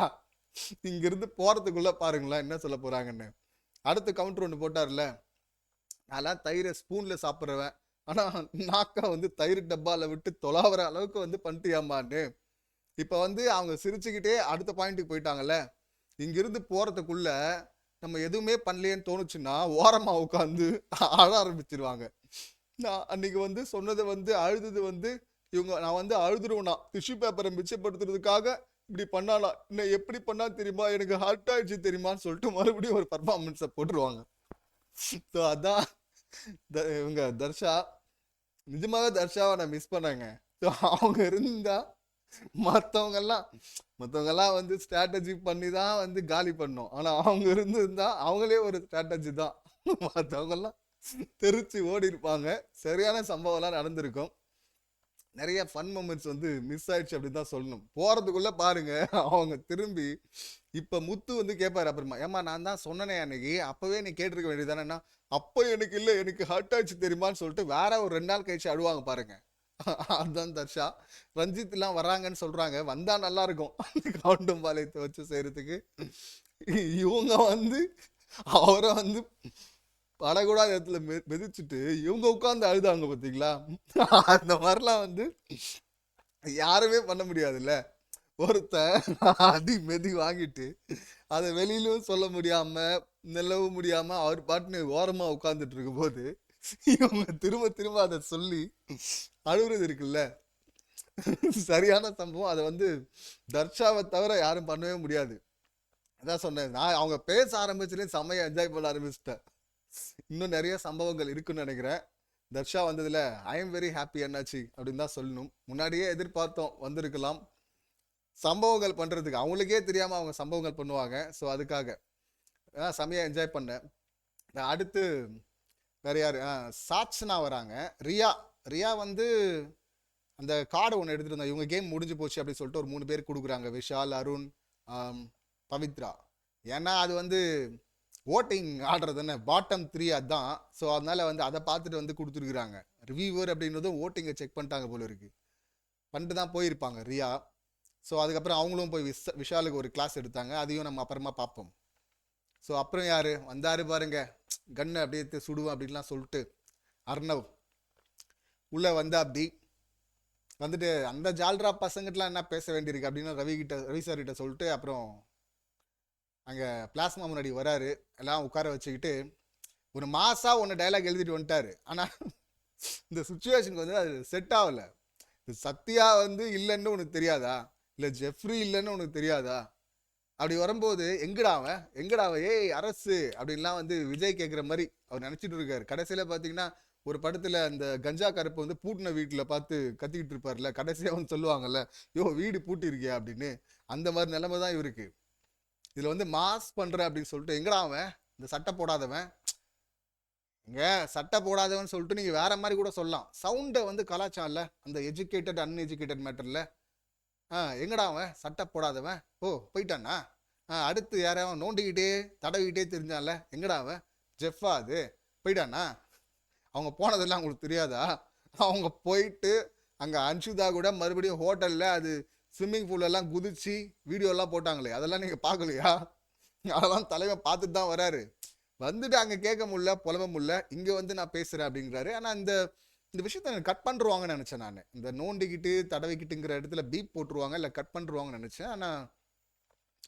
இங்கிருந்து போகிறதுக்குள்ளே பாருங்களேன் என்ன சொல்ல போகிறாங்கன்னு. அடுத்த கவுண்டர் ஒன்று போட்டார்ல, நான்லாம் தயிரை ஸ்பூனில் சாப்பிட்றவன், ஆனால் நாக்கா வந்து தயிர் டப்பாவில் விட்டு தொலாவற அளவுக்கு வந்து பண்ணிட்டியாமான்னு. இப்போ வந்து அவங்க சிரிச்சுக்கிட்டே அடுத்த பாயிண்ட்டுக்கு போயிட்டாங்கல்ல. இங்கிருந்து போகிறதுக்குள்ள நம்ம எதுவுமே பண்ணலையேன்னு தோணுச்சுன்னா ஓரமாக உட்காந்து அழ ஆரம்பிச்சிருவாங்க. நான் அன்னைக்கு வந்து சொன்னதை வந்து அழுது வந்து இவங்க, நான் வந்து அழுதுருவேனா டிஷ்யூ பேப்பரை மிச்சப்படுத்துறதுக்காக இப்படி பண்ணானா, இன்னும் எப்படி பண்ணா தெரியுமா, எனக்கு ஹர்ட் ஆயிடுச்சு தெரியுமான்னு சொல்லிட்டு மறுபடியும் ஒரு பர்ஃபார்மன்ஸை போட்டுருவாங்க. ஸோ அதான் இவங்க தர்ஷா. நிஜமாவே தர்ஷாவை நான் மிஸ் பண்ணாங்க. ஸோ அவங்க இருந்தா மற்றவங்கெல்லாம் வந்து ஸ்ட்ராட்டஜி பண்ணி தான் வந்து காலி பண்ணோம். ஆனால் அவங்க இருந்திருந்தா அவங்களே ஒரு ஸ்ட்ராட்டஜி தான், மற்றவங்கெல்லாம் தெரிச்சு ஓடி இருப்பாங்க. சரியான சம்பவம்லாம் நடந்திருக்கும். நிறைய ஃபன் மூமெண்ட்ஸ் வந்து மிஸ் ஆயிடுச்சு அப்படின்னு தான் சொல்லணும். போகிறதுக்குள்ளே பாருங்க அவங்க திரும்பி இப்போ முத்து வந்து கேட்பாரு அப்புறமா, ஏமா நான் தான் சொன்னனே அன்னைக்கு, அப்போவே நீ கேட்டிருக்க வேண்டியதானேன்னா, அப்போ எனக்கு இல்லை எனக்கு ஹர்ட் ஆயிடுச்சு தெரியுமான்னு சொல்லிட்டு வேற ஒரு 2 நாள் கழிச்சு அழுவாங்க பாருங்க. அதுதான் தர்ஷா. ரஞ்சித்லாம் வர்றாங்கன்னு சொல்றாங்க, வந்தா நல்லா இருக்கும் கவுண்டம்பாளையத்தை வச்சு செய்யறதுக்கு. இவங்க வந்து அவரை வந்து படக்கூடாத இடத்துல மிதிச்சுட்டு இவங்க உட்காந்து அழுதாங்க பார்த்தீங்களா? அந்த மாதிரிலாம் வந்து யாருமே பண்ண முடியாதுல்ல. ஒருத்தன் அடி மெதி வாங்கிட்டு அதை வெளியிலும் சொல்ல முடியாம நிலவும் முடியாம அவர் பாட்டுன்னு ஓரமா உட்காந்துட்டு இருக்கும் போது இவங்க திரும்ப திரும்ப அதை சொல்லி அழுகுறது இருக்குல்ல, சரியான சம்பவம். அதை வந்து தர்ஷாவை தவிர யாரும் பண்ணவே முடியாது. அதான் சொன்னேன், நான் அவங்க பேச ஆரம்பிச்சுலேயும் செம்மையை என்ஜாய் பண்ண ஆரம்பிச்சிட்டேன். இன்னும் நிறைய சம்பவங்கள் இருக்குன்னு நினைக்கிறேன். தர்ஷா வந்ததுல ஐ எம் வெரி ஹாப்பி என்னாச்சு அப்படின்னு தான் சொல்லணும். முன்னாடியே எதிர்பார்த்தோம் வந்திருக்கலாம் சம்பவங்கள் பண்றதுக்கு, அவங்களுக்கே தெரியாம அவங்க சம்பவங்கள் பண்ணுவாங்க. ஸோ அதுக்காக செம்மையா என்ஜாய் பண்ணேன். அடுத்து வேற யாரு, சாட்சனா வராங்க. ரியா வந்து அந்த கார்டு ஒன்று எடுத்துட்டு இருந்தா, இவங்க கேம் முடிஞ்சு போச்சு அப்படின்னு சொல்லிட்டு ஒரு 3 பேர் கொடுக்குறாங்க, விஷால், அருண், பவித்ரா. ஏன்னா அது வந்து ஓட்டிங் ஆர்டர் தானே, பாட்டம் 3 அதுதான். ஸோ அதனால வந்து அதை பார்த்துட்டு வந்து கொடுத்துருக்குறாங்க. ரிவ்யூவர் அப்படின்றதும் ஓட்டிங்கை செக் பண்ணிட்டாங்க போல இருக்கு, பண்ணிட்டு தான் போயிருப்பாங்க ரியா. ஸோ அதுக்கப்புறம் அவங்களும் போய் விஷாலுக்கு ஒரு கிளாஸ் எடுத்தாங்க, அதையும் நம்ம அப்புறமா பார்ப்போம். ஸோ அப்புறம் யார் வந்தார் பாருங்க, கண்ணை அப்படியே சுடுவோம் அப்படின்லாம் சொல்லிட்டு அர்ணவ் உள்ளே வந்து அப்படி வந்துட்டு அந்த ஜால்ரா பசங்கிட்டலாம் என்ன பேச வேண்டியிருக்கு அப்படின்னு ரவி சார் கிட்ட சொல்லிட்டு அப்புறம் அங்கே பிளாஸ்மா முன்னாடி வராரு. எல்லாம் உட்கார வச்சுக்கிட்டு ஒரு மாசா ஒன்று டைலாக் எழுதிட்டு வந்துட்டாரு. ஆனால் இந்த சுச்சுவேஷனுக்கு வந்து அது செட் ஆகலை. சத்யா வந்து இல்லைன்னு உனக்கு தெரியாதா, இல்லை ஜெஃப்ரி இல்லைன்னு உனக்கு தெரியாதா, அப்படி வரும்போது எங்கடாவன் ஏய் அரசு அப்படின்லாம் வந்து விஜய் கேட்குற மாதிரி அவர் நினச்சிட்டு இருக்காரு. கடைசியில் பார்த்தீங்கன்னா ஒரு படத்தில் அந்த கஞ்சா கருப்பு வந்து பூட்டின வீட்டில் பார்த்து கத்திக்கிட்டு இருப்பார்ல, கடைசியாக வந்து சொல்லுவாங்கல்ல, யோ வீடு பூட்டிருக்கியா அப்படின்னு. அந்த மாதிரி நிலைமை தான் இவருக்கு. இதில் வந்து மாஸ் பண்ணுற அப்படின்னு சொல்லிட்டு எங்கடா அவன் இந்த சட்டை போடாதவன், இங்கே சட்டை போடாதவன் சொல்லிட்டு நீங்கள் வேற மாதிரி கூட சொல்லலாம். சவுண்டை வந்து கலாச்சாரம்ல அந்த எஜுகேட்டட் அன்எஜுகேட்டட் மேட்டரில் எங்கடா அவன் சட்டை போடாதவன், ஓ போயிட்டானா, அடுத்து யாராவது நோண்டிக்கிட்டே தடவிக்கிட்டே தெரிஞ்சான்ல, எங்கடா அவன் ஜெஃபா அது போயிட்டானா, அவங்க போனதெல்லாம் அவங்களுக்கு தெரியாதா, அவங்க போயிட்டு அங்கே அன்ஷிதா கூட மறுபடியும் ஹோட்டலில் அது ஸ்விம்மிங் பூலெல்லாம் குதிச்சு வீடியோலாம் போட்டாங்களே, அதெல்லாம் நீங்கள் பார்க்கலையா, அதெல்லாம் தலைவன் பார்த்துட்டு தான் வராரு. வந்துட்டு அங்கே கேட்க முடியல புலம்ப முடியல, இங்கே வந்து நான் பேசுகிறேன் அப்படிங்கிறாரு. ஆனால் இந்த விஷயத்த கட் பண்ணுருவாங்கன்னு நினச்சேன் நான். இந்த நோண்டிக்கிட்டு தடவிக்கிட்டுங்கிற இடத்துல பீப் போட்டுருவாங்க இல்லை கட் பண்ணுருவாங்கன்னு நினச்சேன். ஆனால்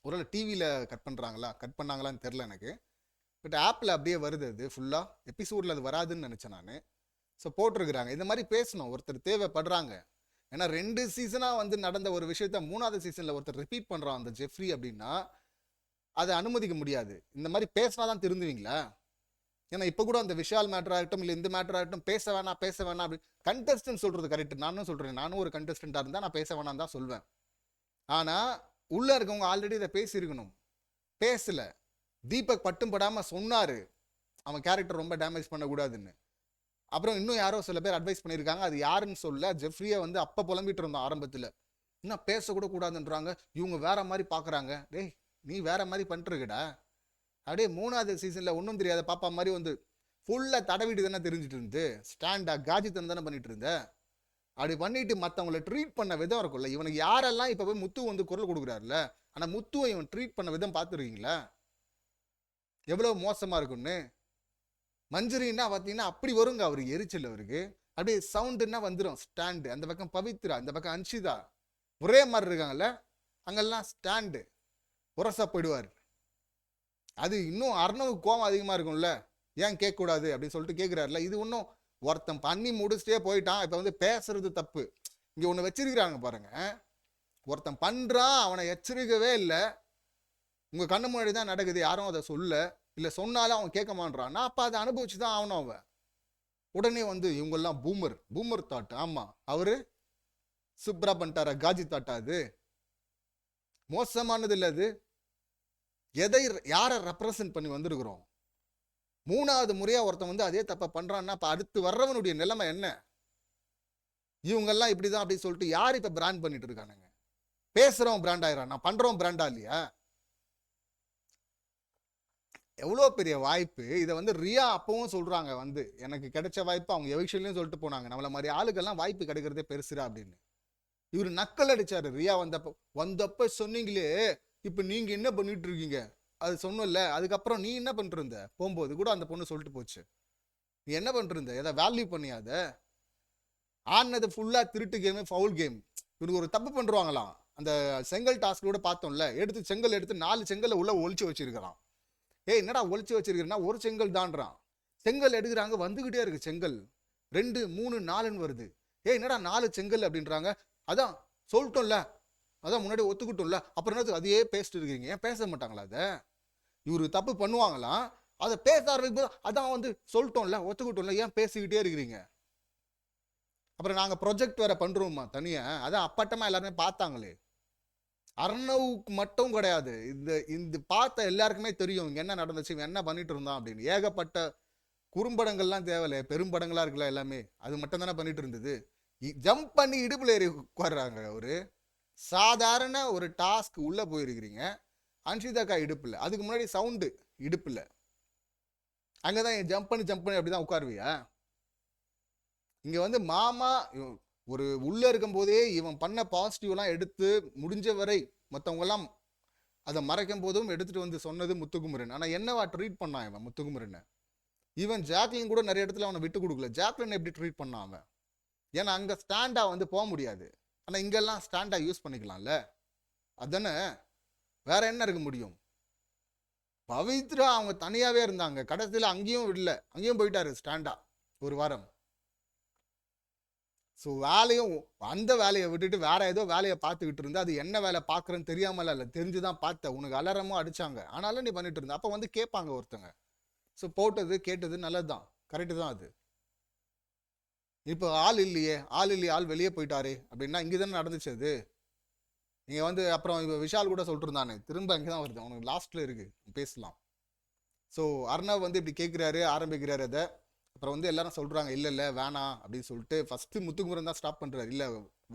ஒருவேளை டிவியில் கட் பண்ணுறாங்களா, கட் பண்ணாங்களான்னு தெரில எனக்கு. பட் ஆப்பில் அப்படியே வருது, அது ஃபுல்லாக எபிசோடில் அது வராதுன்னு நினச்சேன் நான். ஸோ போட்டிருக்கிறாங்க. இந்த மாதிரி பேசணும், ஒருத்தர் தேவைப்படுறாங்க. ஏன்னா 2 சீசனாக வந்து நடந்த ஒரு விஷயத்த 3வது சீசனில் ஒருத்தர் ரிப்பீட் பண்ணுறான் அந்த ஜெஃப்ரி அப்படின்னா அதை அனுமதிக்க முடியாது. இந்த மாதிரி பேசினா தான் திருந்துவீங்களா? ஏன்னா இப்போ கூட அந்த விஷால் மேட்டர் ஆகட்டும் இல்லை இந்த மேட்டர் ஆகட்டும் பேச வேணாம் அப்படி கண்டஸ்டன்ட் சொல்கிறது கரெக்ட். நானும் சொல்கிறேன், நானும் ஒரு கண்டஸ்டண்ட்டாக இருந்தால் நான் பேச வேணாம் தான் சொல்வேன். ஆனால் உள்ளே இருக்கவங்க ஆல்ரெடி இதை பேசியிருக்கணும், பேசலை. தீபக் பட்டும் படாமல் சொன்னார் அவன் கேரக்டர் ரொம்ப டேமேஜ் பண்ணக்கூடாதுன்னு. அப்புறம் இன்னும் யாரோ சில பேர் அட்வைஸ் பண்ணியிருக்காங்க, அது யாருன்னு சொல்ல. ஜெஃப்ரியை வந்து அப்போ புலம்பிட்டு இருந்தோம் ஆரம்பத்தில், இன்னும் பேசக்கூட கூடாதுன்றாங்க, இவங்க வேற மாதிரி பார்க்குறாங்க. டேய் நீ வேற மாதிரி பண்ணிட்டுருக்கடா. அப்படியே 3வது சீசனில் ஒன்றும் தெரியாத பாப்பா மாதிரி வந்து ஃபுல்லாக தடவிட்டு தானே தெரிஞ்சுட்டு இருந்து ஸ்டாண்டா காஜித்தன் தானே பண்ணிட்டு இருந்த. அப்படி பண்ணிட்டு மற்றவங்களை ட்ரீட் பண்ண விதம் இருக்கும்ல. இவனுக்கு யாரெல்லாம் இப்போ போய் முத்து வந்து குரல் கொடுக்குறாருல, ஆனால் முத்துவை இவன் ட்ரீட் பண்ண விதம் பார்த்துருக்கீங்களா எவ்வளோ மோசமாக இருக்குன்னு. மஞ்சரின்னா பார்த்தீங்கன்னா அப்படி வருங்க அவருக்கு எரிச்சல். அவருக்கு அப்படியே சவுண்டுன்னா வந்துடும் ஸ்டாண்டு. அந்த பக்கம் பவித்ரா, அந்த பக்கம் அன்ஷிதா ஒரே மாதிரி இருக்காங்கல்ல, அங்கெல்லாம் ஸ்டாண்டு உரசா போயிடுவார். அது இன்னும் அர்ணவுக்கு கோவம் அதிகமாக இருக்கும்ல, ஏன் கேட்கக்கூடாது அப்படின்னு சொல்லிட்டு கேட்குறாருல. இது இன்னும் ஒருத்தன் பண்ணி முடிச்சுட்டே போயிட்டான், இப்போ வந்து பேசுறது தப்பு. இங்கே ஒன்று வச்சிருக்கிறாங்க பாருங்க, ஒருத்தன் பண்ணுறான் அவனை எச்சரிக்கவே இல்லை, உங்கள் கண்ணு முன்னாடி தான் நடக்குது, யாரும் அதை சொல்ல இல்லை, சொன்னாலும் அவன் கேட்க மாட்டான். நான் அப்போ அதை அனுபவிச்சு தான் ஆகணும். அவன் உடனே வந்து இவங்கெல்லாம் பூமர் தாட். ஆமாம், அவரு சுப்ரா பண்ணிட்டாரா காஜி தாட்டா? அது மோசமானது இல்லை. அது எதை யாரை ரெப்ரசன்ட் பண்ணி வந்திருக்கிறோம்? 3வது முறையாக ஒருத்தன் வந்து அதே தப்பை பண்ணுறான்னா இப்போ அடுத்து வர்றவனுடைய நிலைமை என்ன? இவங்கெல்லாம் இப்படி தான் அப்படி சொல்லிட்டு யார் இப்போ பிராண்ட் பண்ணிட்டு இருக்கானுங்க? பேசுகிறவன் பிராண்ட் ஆயிரான், நான் பண்ணுறவன் பிராண்டா இல்லையா? எவ்வளோ பெரிய வாய்ப்பு. இதை வந்து ரியா அப்பவும் சொல்கிறாங்க, வந்து எனக்கு கிடைச்ச வாய்ப்பு அவங்க எவிக்ஷன்லையும் சொல்லிட்டு போனாங்க, நம்மள மாதிரி ஆளுக்கெல்லாம் வாய்ப்பு கிடைக்கிறதே பெருசுரா அப்படின்னு. இவர் நக்கல் அடிச்சாரு ரியா வந்தப்ப சொன்னீங்களே, இப்போ நீங்கள் என்ன பண்ணிட்டு இருக்கீங்க அது சொன்னல. அதுக்கப்புறம் நீ என்ன பண்ணிட்டு இருந்த? போகும்போது கூட அந்த பொண்ணு சொல்லிட்டு போச்சு, நீ என்ன பண்ணிட்டு இருந்த, எதை வேல்யூ பண்ணியாத? ஆனது ஃபுல்லாக திருட்டு கேமு, ஃபவுல் கேம். இவனுக்கு ஒரு தப்பு பண்ணுறாங்களாம். அந்த செங்கல் டாஸ்க் கூட பார்த்தோம்ல, செங்கல் எடுத்து 4 செங்கலை உள்ள ஒழிச்சு வச்சிருக்கிறான். ஏய் என்னடா ஒழிச்சு வச்சிருக்கிறேன்னா ஒரு செங்கல் தான்றான். செங்கல் எடுக்கிறாங்க, வந்துகிட்டே இருக்கு செங்கல், 2 3 4ன்னு வருது. ஏய் என்னடா 4 செங்கல் அப்படின்றாங்க. அதான் சொல்லிட்டோம்ல, அதான் முன்னாடி ஒத்துக்கிட்டோம்ல, அப்புறம் என்னது அதையே பேசிட்டு இருக்கீங்க? ஏன் பேச மாட்டாங்களா? அதை இவரு தப்பு பண்ணுவாங்களாம், அதை பேச ஆரம்பிக்கும், அதான் வந்து சொல்லிட்டோம்ல ஒத்துக்கிட்டோம்ல, ஏன் பேசிக்கிட்டே இருக்கிறீங்க? அப்புறம் நாங்கள் ப்ரொஜெக்ட் வேற பண்ணுறோம்மா தனியாக, அதான் அப்பட்டமாக எல்லாருமே பார்த்தாங்களே. அர்ணவுக்கு மட்டும் கிடையாது, இந்த பார்த்த எல்லாருக்குமே தெரியும் இங்கே என்ன நடந்துச்சு, இவன் என்ன பண்ணிட்டு இருந்தான் அப்படின்னு. ஏகப்பட்ட குறும்படங்கள்லாம் தேவையில்லை, பெரும்படங்களாக இருக்குல்ல எல்லாமே, அது மட்டும் தானே பண்ணிட்டு இருந்தது. ஜம்ப் பண்ணி இடுப்பில் ஏறி உட்கார்றாங்க. ஒரு சாதாரண ஒரு டாஸ்க் உள்ளே போயிருக்கிறீங்க, அன்ஷிதாக்கா இடுப்பில், அதுக்கு முன்னாடி சவுண்டு இடுப்பில், அங்கே தான் ஜம்ப் பண்ணி அப்படி தான் உட்காருவியா? இங்கே வந்து மாமா ஒரு உள்ளே இருக்கும்போதே இவன் பண்ண பாசிட்டிவ்லாம் எடுத்து முடிஞ்ச வரை மற்றவங்கெல்லாம் அதை மறைக்கும் போதும் எடுத்துகிட்டு வந்து சொன்னது முத்துக்குமரன். ஆனால் என்னவா ட்ரீட் பண்ணான் இவன் முத்துக்குமரனை? ஈவன் ஜாக்லின் கூட நிறைய இடத்துல அவனை விட்டு கொடுக்கல. ஜாக்லின் எப்படி ட்ரீட் பண்ணான் அவன்? ஏன்னா அங்கே ஸ்டாண்டாக வந்து போக முடியாது, ஆனால் இங்கெல்லாம் ஸ்டாண்டாக யூஸ் பண்ணிக்கலாம்ல, அதுதானே, வேற என்ன இருக்க முடியும்? பவித்ரா அவங்க தனியாகவே இருந்தாங்க, கடைசியில் அங்கேயும் இல்லை, அங்கேயும் போயிட்டாரு ஸ்டாண்டா ஒரு வாரம். ஸோ வேலையும் அந்த வேலையை விட்டுட்டு வேற ஏதோ வேலையை பார்த்துக்கிட்டு இருந்தா, அது என்ன வேலை பார்க்குறேன்னு தெரியாமல இல்லை, தெரிஞ்சுதான் பார்த்த, உனக்கு அலாரமும் அடிச்சாங்க, ஆனாலும் நீ பண்ணிட்டு இருந்த. அப்போ வந்து கேட்பாங்க ஒருத்தங்க. ஸோ போட்டது கேட்டது நல்லது தான், கரெக்டு தான் அது. இப்போ ஆள் இல்லையே, ஆள் வெளியே போயிட்டாரு அப்படின்னா இங்கே தானே நடந்துச்சு அது. நீங்கள் வந்து அப்புறம் இப்போ விஷால் கூட சொல்லிட்டு இருந்தானே, திரும்ப இங்கே தான் வருது, அவனுக்கு லாஸ்ட்டில் இருக்குது, பேசலாம். ஸோ அர்ணவ் வந்து இப்படி கேட்குறாரு, ஆரம்பிக்கிறாரு அதை. அப்புறம் வந்து எல்லாரும் சொல்கிறாங்க இல்லை இல்லை வேணாம் அப்படின்னு சொல்லிட்டு ஃபஸ்ட்டு முத்துக்குமரன் தான் ஸ்டாப் பண்ணுறாரு. இல்லை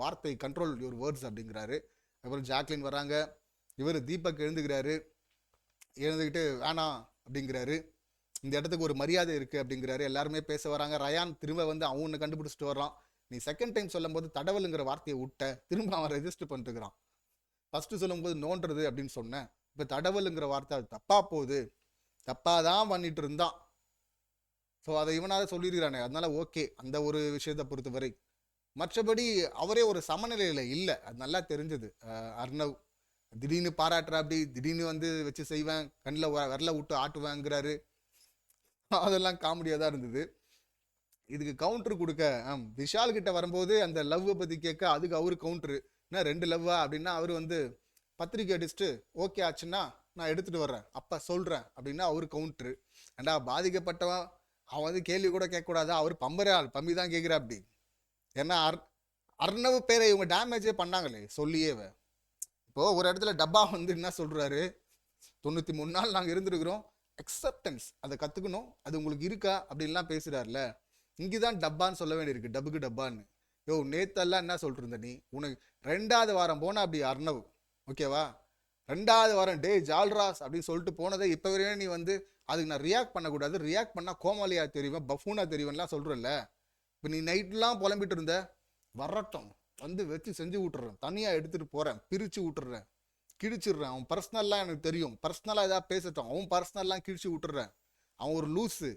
வார்த்தை கண்ட்ரோல் யுவர் வேர்ட்ஸ் அப்படிங்கிறாரு. அப்புறம் ஜாக்லின் வராங்க, இவர் தீபக் எழுந்துக்கிறாரு, எழுந்துக்கிட்டு வேணாம் அப்படிங்கிறாரு, இந்த இடத்துக்கு ஒரு மரியாதை இருக்குது அப்படிங்கிறாரு. எல்லாருமே பேச வராங்க. ரயான் திரும்ப வந்து அவனை கண்டுபிடிச்சிட்டு வர்றான். நீ செகண்ட் டைம் சொல்லும் போது தடவலுங்கிற வார்த்தையை விட்ட, திரும்ப அவன் ரெஜிஸ்டர் பண்ணிட்டுக்கிறான். ஃபஸ்ட்டு சொல்லும்போது நோன்றது அப்படின்னு சொன்னேன், இப்போ தடவலுங்கிற வார்த்தை அது தப்பாக போகுது, தப்பாக தான் பண்ணிட்டு இருந்தான். ஸோ அதை இவனால சொல்லியிருக்கிறானே, அதனால ஓகே அந்த ஒரு விஷயத்தை பொறுத்தவரை. மற்றபடி அவரே ஒரு சமநிலையில் இல்லை, அது நல்லா தெரிஞ்சது. அர்ணவ் திடீர்னு பாராட்டுறா, அப்படி திடீர்னு வந்து வச்சு செய்வேன், கண்ணில் விரல விட்டு ஆட்டுவேங்கிறாரு. அதெல்லாம் காமெடியாக தான் இருந்தது. இதுக்கு கவுண்டர் கொடுக்க விஷால் கிட்ட வரும்போது அந்த லவ்வை பற்றி கேட்க, அதுக்கு அவரு கவுண்டரு, என்ன 2 லவ்வா அப்படின்னா, அவர் வந்து பத்திரிக்கை அடிச்சுட்டு ஓகே ஆச்சுன்னா நான் எடுத்துகிட்டு வர்றேன் அப்போ சொல்கிறேன் அப்படின்னா அவரு கவுண்டரு. ஏண்டா பாதிக்கப்பட்டவன் அவன் வந்து கேள்வி கூட கேட்கக்கூடாதா, அவர் பம்பரே ஆள், பம்பி தான் கேட்குறா அப்படி. ஏன்னா அர்ணவ் பேரை இவங்க டேமேஜே பண்ணாங்களே சொல்லியே. இப்போது ஒரு இடத்துல டப்பா வந்து என்ன சொல்கிறாரு, 93 நாள் நாங்கள் இருந்துருக்குறோம், அக்செப்டன்ஸ் அதை கற்றுக்கணும், அது உங்களுக்கு இருக்கா அப்படின்லாம் பேசுகிறார்ல. இங்கே தான் டப்பான்னு சொல்ல வேண்டியிருக்கு, டப்புக்கு டப்பான்னு. யோ நேத்தெல்லாம் என்ன சொல்லிட்டு இருந்த நீ, உனக்கு 2வது வாரம் போனால் அப்படி அர்ணவ் ஓகேவா, 2வது வாரம் டே ஜால்ராஸ் அப்படின்னு சொல்லிட்டு போனதை இப்போ வரையும் நீ வந்து அதுக்கு நான் ரியாக்ட் பண்ணக்கூடாது, ரியாக்ட் பண்ணால் கோமாளியா தெரியும், பஃபூனா தெரியும்லாம் சொல்கிறல்ல. இப்போ நீ நைட்லாம் புலம்பிட்டு இருந்த, வரட்டும் வந்து வச்சு செஞ்சு விட்டுறேன், தனியாக எடுத்துகிட்டு போகிறேன், பிரித்து விட்டுறேன், கிழிச்சிடுறேன், அவன் பர்சனல்லாம் எனக்கு தெரியும், பர்சனலாக ஏதாவது பேசட்டும், அவன் பர்சனல்லாம் கிழிச்சு விட்டுறேன், அவன் ஒரு லூஸு,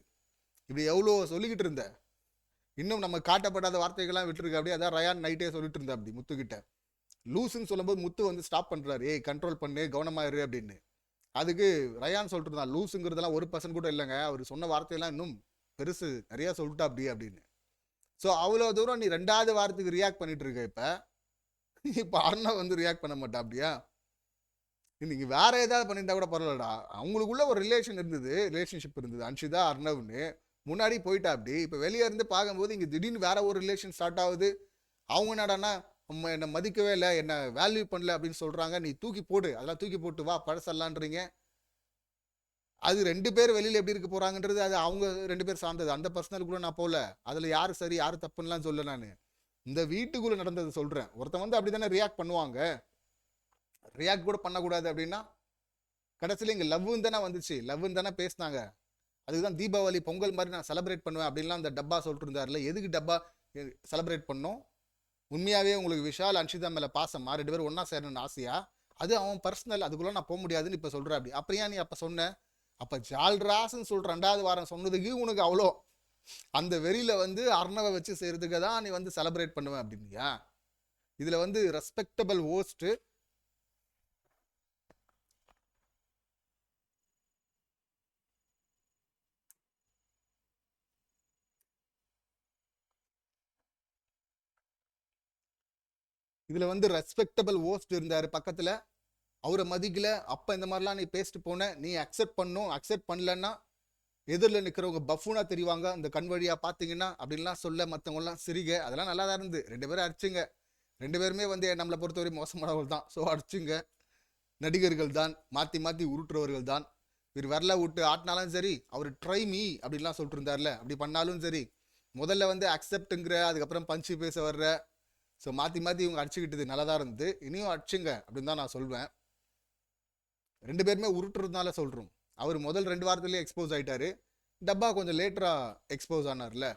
இப்படி எவ்வளோ சொல்லிக்கிட்டு இருந்த. இன்னும் நம்ம காட்டப்படாத வார்த்தைகள்லாம் விட்டுருக்க, அப்படியே அதான் ரயான் நைட்டே சொல்லிட்டு இருந்தா அப்படி முத்துக்கிட்ட. லூஸுன்னு சொல்லும்போது முத்து வந்து ஸ்டாப் பண்ணுறாரு, ஏய் கண்ட்ரோல் பண்ணு, கவனமாயிரு அப்படின்னு. அதுக்கு ரயான் சொல்லிட்டு இருந்தான், லூஸுங்கிறதெல்லாம் 1% கூட இல்லைங்க, அவர் சொன்ன வார்த்தையெல்லாம் இன்னும் பெருசு, நிறையா சொல்லிட்டா அப்படி அப்படின்னு. ஸோ அவ்வளோ தூரம் நீ 2வது வாரத்துக்கு ரியாக்ட் பண்ணிட்டு இருக்க. இப்போ அர்ணவ் வந்து ரியாக்ட் பண்ண மாட்டா அப்படியா? இன்னைக்கு வேற ஏதாவது பண்ணியிருந்தா கூட பரவாயில்லடா, அவங்களுக்குள்ள ஒரு ரிலேஷன்ஷிப் இருந்தது அன்ஷிதா அர்ணவ்னு, முன்னாடி போயிட்டா அப்படி. இப்போ வெளியே இருந்து பார்க்கும்போது இங்கே திடீர்னு வேற ஒரு ரிலேஷன் ஸ்டார்ட் ஆகுது. அவங்க என்னடானா என்னை மதிக்கவே இல்லை, என்னை வேல்யூ பண்ணல அப்படின்னு சொல்கிறாங்க. நீ தூக்கி போடு, அதெல்லாம் தூக்கி போட்டு வா பழசல்லான்றீங்க. அது 2 பேர் வெளியில் எப்படி இருக்க போகிறாங்கன்றது அது அவங்க 2 பேர் சார்ந்தது, அந்த பர்சனலுக்குள்ளே நான் போகல. அதில் யார் சரி யார் தப்புன்னெலாம் சொல்ல, நான் இந்த வீட்டுக்குள்ளே நடந்தது சொல்கிறேன். ஒருத்தன் வந்து அப்படி தானே ரியாக்ட் பண்ணுவாங்க, ரியாக்ட் கூட பண்ணக்கூடாது அப்படின்னா. கடைசியில் இங்கே லவ்னு தானே வந்துச்சு, லவ்னு தானே பேசினாங்க. அதுதான் தீபாவளி பொங்கல் மாதிரி நான் செலிப்ரேட் பண்ணுவேன் அப்படின்லாம் அந்த டப்பா சொல்லிட்டு இருந்தார்ல. எதுக்கு டப்பா செலிப்ரேட் பண்ணோம்? உண்மையாகவே உங்களுக்கு விஷால் அன்ஷிதா மேலே பாசமா, 2 பேரும் ஒன்றா சேரணும்னு ஆசையா? அது அவன் பர்சனல், அதுக்குள்ளே நான் போக முடியாதுன்னு இப்போ சொல்கிறேன் அப்படி. அப்படியா நீ அப்போ சொன்ன? அப்போ ஜால்ராஸ்ன்னு சொல்கிற 2வது வாரம் சொன்னதுக்கு உனக்கு அவ்வளோ அந்த வெறியில் வந்து அர்ணவை வச்சு செய்கிறதுக்கு தான் நீ வந்து செலிப்ரேட் பண்ணுவேன் அப்படின்னியா? இதில் வந்து ரெஸ்பெக்டபிள் ஹோஸ்ட்டு, இதில் வந்து ரெஸ்பெக்டபிள் ஹோஸ்ட் இருந்தார் பக்கத்தில், அவரை மதிக்கல, அப்போ இந்த மாதிரிலாம் நீ பேசிட்டு போன, நீ அக்செப்ட் பண்ணும், அக்செப்ட் பண்ணலன்னா எதிரில் நிற்கிறவங்க பஃபூனா தெரிவாங்க அந்த கண் வழியாக பார்த்தீங்கன்னா அப்படின்லாம் சொல்ல, மற்றவங்களாம் சிரிக, அதெல்லாம் நல்லா தான் இருந்து. 2 பேரும் அடிச்சுங்க, 2 பேருமே வந்து நம்மளை பொறுத்தவரை மோசமானவர்கள் தான். ஸோ அடிச்சுங்க, நடிகர்கள் தான், மாற்றி மாற்றி உருட்டுறவர்கள் தான். இவர் வரல விட்டு ஆட்டினாலும் சரி, அவர் ட்ரை மீ அப்படின்லாம் சொல்லிட்டு இருந்தார்ல, அப்படி பண்ணாலும் சரி, முதல்ல வந்து அக்செப்ட்டுங்கிற, அதுக்கப்புறம் பஞ்சு பேச வர்ற, ஸோ மாற்றி மாற்றி இவங்க அடிச்சுக்கிட்டது நல்லா தான் இருந்து. இனியும் அடிச்சுங்க அப்படின்னு தான் நான் சொல்வேன். 2 பேருமே உருட்டுறதுனால சொல்கிறோம். அவர் முதல் 2 வாரத்துலேயே எக்ஸ்போஸ் ஆகிட்டாரு, டப்பா கொஞ்சம் லேட்டராக எக்ஸ்போஸ் ஆனார்ல.